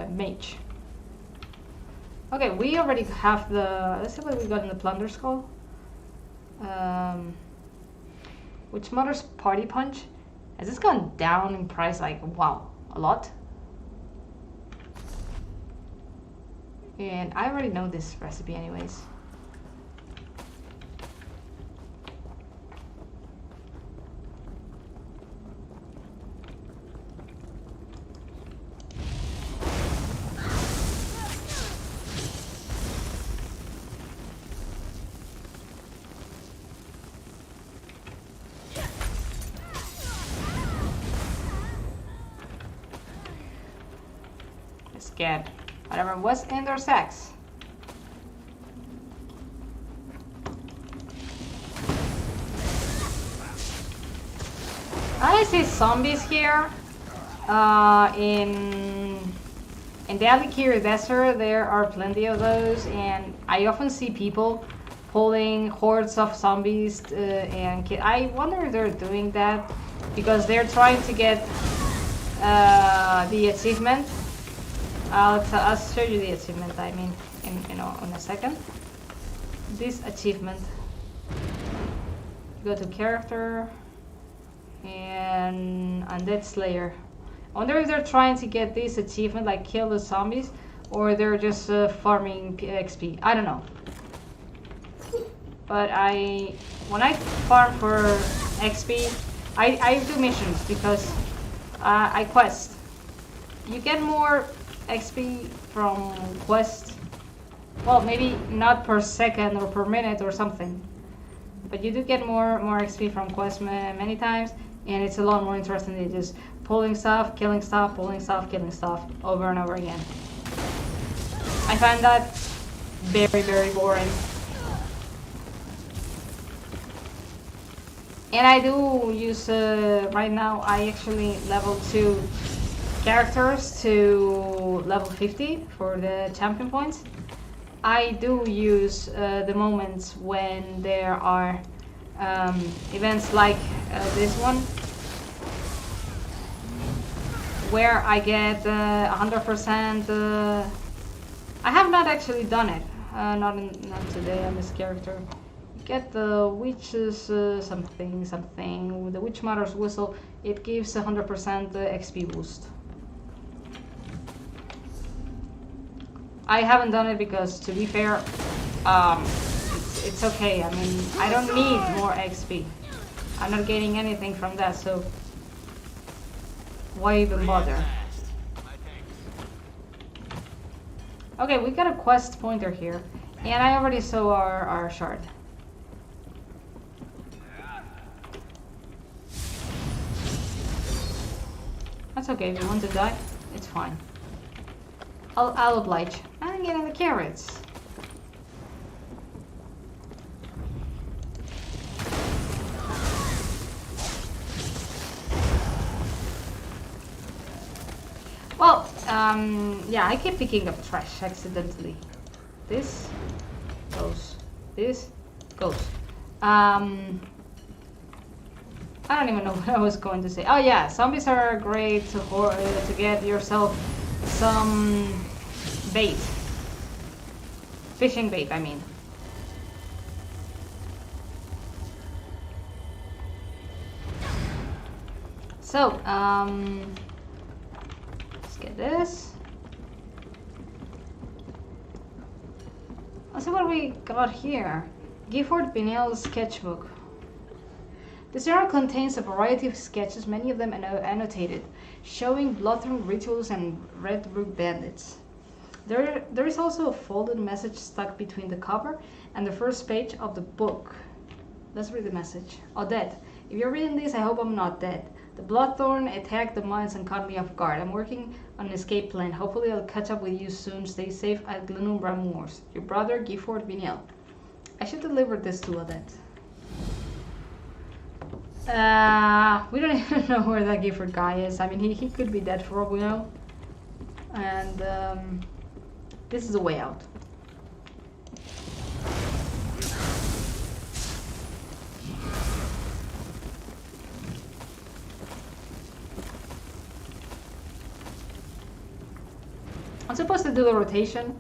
mage. Okay, we already have the. Let's see what we got in the plunder skull. Which mother's party punch? Has this gone down in price? Like wow, a lot. And I already know this recipe anyways. Let's get whatever was in their sacks. I see zombies here. In the Alikiri Desert, there are plenty of those, and I often see people pulling hordes of zombies and I wonder if they're doing that because they're trying to get the achievement. I'll show you the achievement. I mean, in a second. This achievement. Go to character and Undead Slayer. I wonder if they're trying to get this achievement, like kill the zombies, or they're just farming XP. I don't know. But when I farm for XP, I do missions because I quest. You get more XP from quest. Well, maybe not per second or per minute or something, but you do get more XP from quest many times, and it's a lot more interesting than just pulling stuff, killing stuff, pulling stuff, killing stuff over and over again. I find that very, very boring. And I do use, right now, I actually level 2 characters to level 50 for the champion points. I do use the moments when there are events like this one, where I get 100%. I have not actually done it, not today on this character. Get the witch's something with the witch mother's whistle. It gives 100% XP boost. I haven't done it because, to be fair, it's okay. I mean, I don't need more XP. I'm not getting anything from that, so why even bother? Okay, we got a quest pointer here, and I already saw our shard. That's okay. If you want to die, it's fine. I'll oblige. I'm getting the carrots. Well, yeah, I keep picking up trash accidentally. This goes. This goes. I don't even know what I was going to say. Oh yeah, zombies are great to get yourself some bait. Fishing bait, I mean. So, let's get this. Let's see what we got here. Gifford Pinell's sketchbook. This journal contains a variety of sketches, many of them annotated, showing Bloodthorn rituals and Red Root bandits. There is also a folded message stuck between the cover and the first page of the book. Let's read the message. Odette, if you're reading this, I hope I'm not dead. The Bloodthorn attacked the mines and caught me off guard. I'm working on an escape plan. Hopefully I'll catch up with you soon. Stay safe at Glenumbra Moors. Your brother, Gifford Viniel. I should deliver this to Odette. We don't even know where that Gifford guy is. I mean, he could be dead for all we know. And this is a way out. I'm supposed to do the rotation.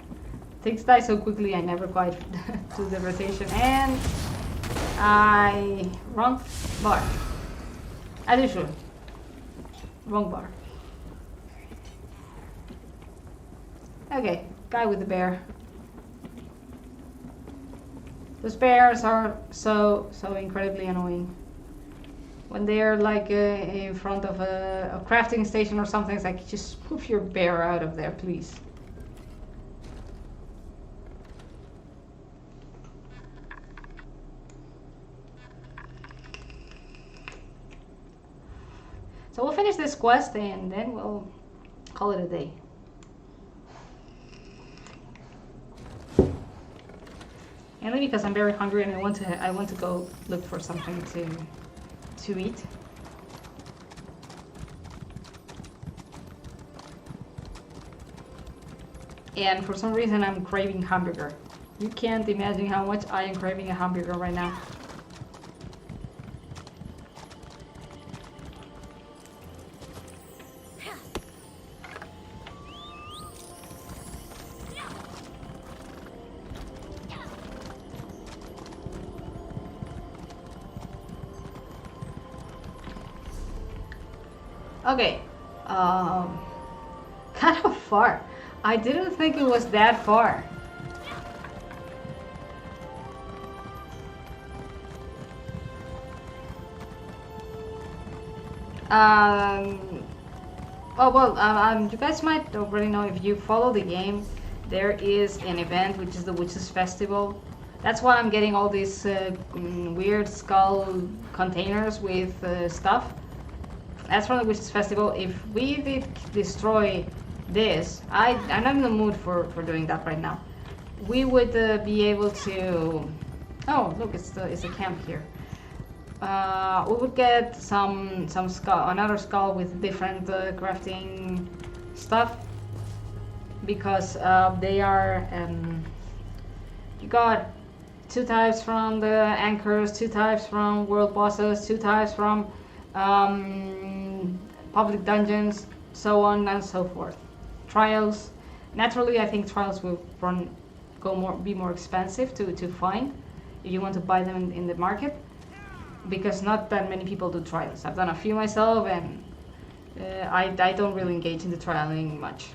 Things die so quickly I never quite do the rotation. And wrong bar. As usual. Wrong bar. Okay, guy with the bear. Those bears are so incredibly annoying. When they're like in front of a crafting station or something, it's like, just move your bear out of there, please. So we'll finish this quest and then we'll call it a day. Mainly because I'm very hungry and I want to go look for something to eat. And for some reason I'm craving hamburger. You can't imagine how much I am craving a hamburger right now. Okay, kind of far. I didn't think it was that far. You guys might already know, if you follow the game, there is an event which is the Witches Festival. That's why I'm getting all these weird skull containers with stuff. As from the Witches Festival, if we did destroy this, I'm not in the mood for doing that right now. We would be able to... Oh, look, it's a camp here. We would get some skull, another skull with different crafting stuff, because they are... you got 2 types from the anchors, 2 types from world bosses, 2 types from public dungeons, so on and so forth. Trials. Naturally, I think trials will be more expensive to find if you want to buy them in the market, because not that many people do trials. I've done a few myself, and I don't really engage in the trialing much.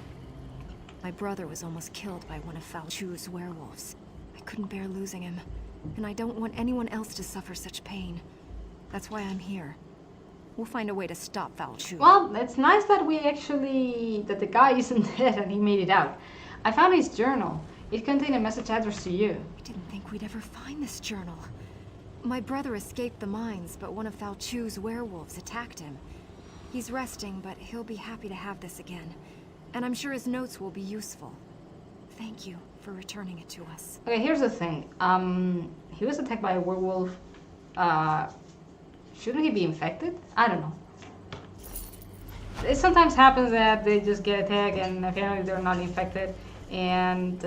My brother was almost killed by one of Falchou's werewolves. I couldn't bear losing him, and I don't want anyone else to suffer such pain. That's why I'm here. We'll find a way to stop Falchou. Well, it's nice that that the guy isn't dead and he made it out. I found his journal. It contained a message addressed to you. I didn't think we'd ever find this journal. My brother escaped the mines, but one of Falchou's werewolves attacked him. He's resting, but he'll be happy to have this again. And I'm sure his notes will be useful. Thank you for returning it to us. Okay, here's the thing. He was attacked by a werewolf. Shouldn't he be infected? I don't know. It sometimes happens that they just get attacked and apparently they're not infected. And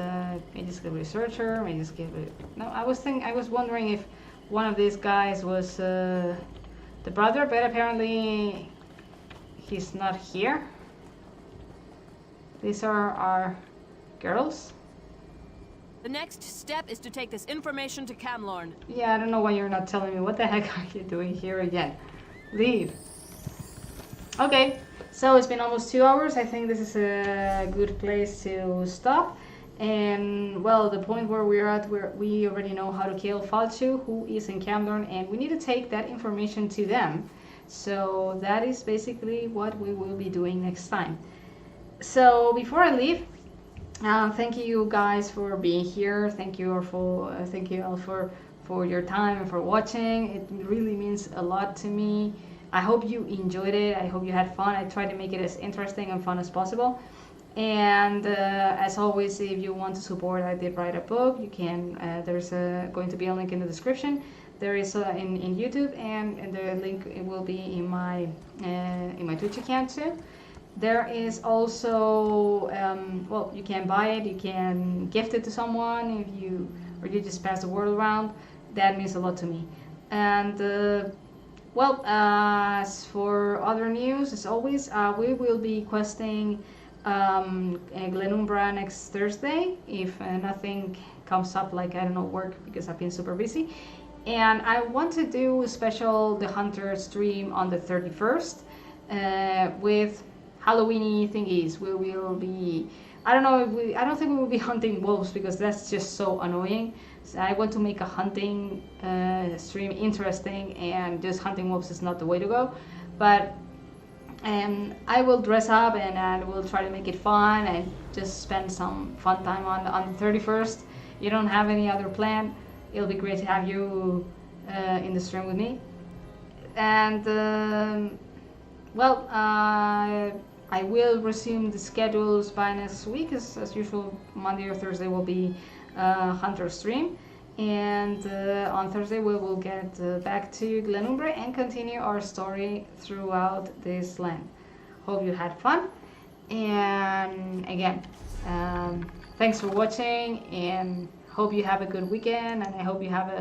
maybe just a researcher, maybe just give it. No, I was wondering if one of these guys was the brother, but apparently he's not here. These are our girls. The next step is to take this information to Camlorn. Yeah, I don't know why you're not telling me. What the heck are you doing here again? Leave. Okay, so it's been almost 2 hours. I think this is a good place to stop. And, well, the point where we're at, we already know how to kill Falchou, who is in Camlorn, and we need to take that information to them. So that is basically what we will be doing next time. So before I leave, Thank you guys for being here. Thank you all for your time and for watching. It really means a lot to me. I hope you enjoyed it. I hope you had fun. I tried to make it as interesting and fun as possible. And as always, if you want to support, I did write a book. You can. There's going to be a link in the description. There is in YouTube, and the link will be in my Twitch account too. There is also well, you can buy it. You can gift it to someone or you just pass the word around. That means a lot to me. And well, as for other news, as always, we will be questing Glenumbra next Thursday if nothing comes up, like I don't know, work, because I've been super busy. And I want to do a special The Hunter stream on the 31st with Halloweeny thingies. We will be, I don't think we will be hunting wolves because that's just so annoying. So I want to make a hunting stream interesting, and just hunting wolves is not the way to go. But I will dress up and I will try to make it fun and just spend some fun time on the 31st. You don't have any other plan, it'll be great to have you in the stream with me. And well, I will resume the schedules by next week. As usual, Monday or Thursday will be Hunter stream. And on Thursday we will get back to Glenumbra and continue our story throughout this land. Hope you had fun. And again, thanks for watching, and hope you have a good weekend, and I hope you have a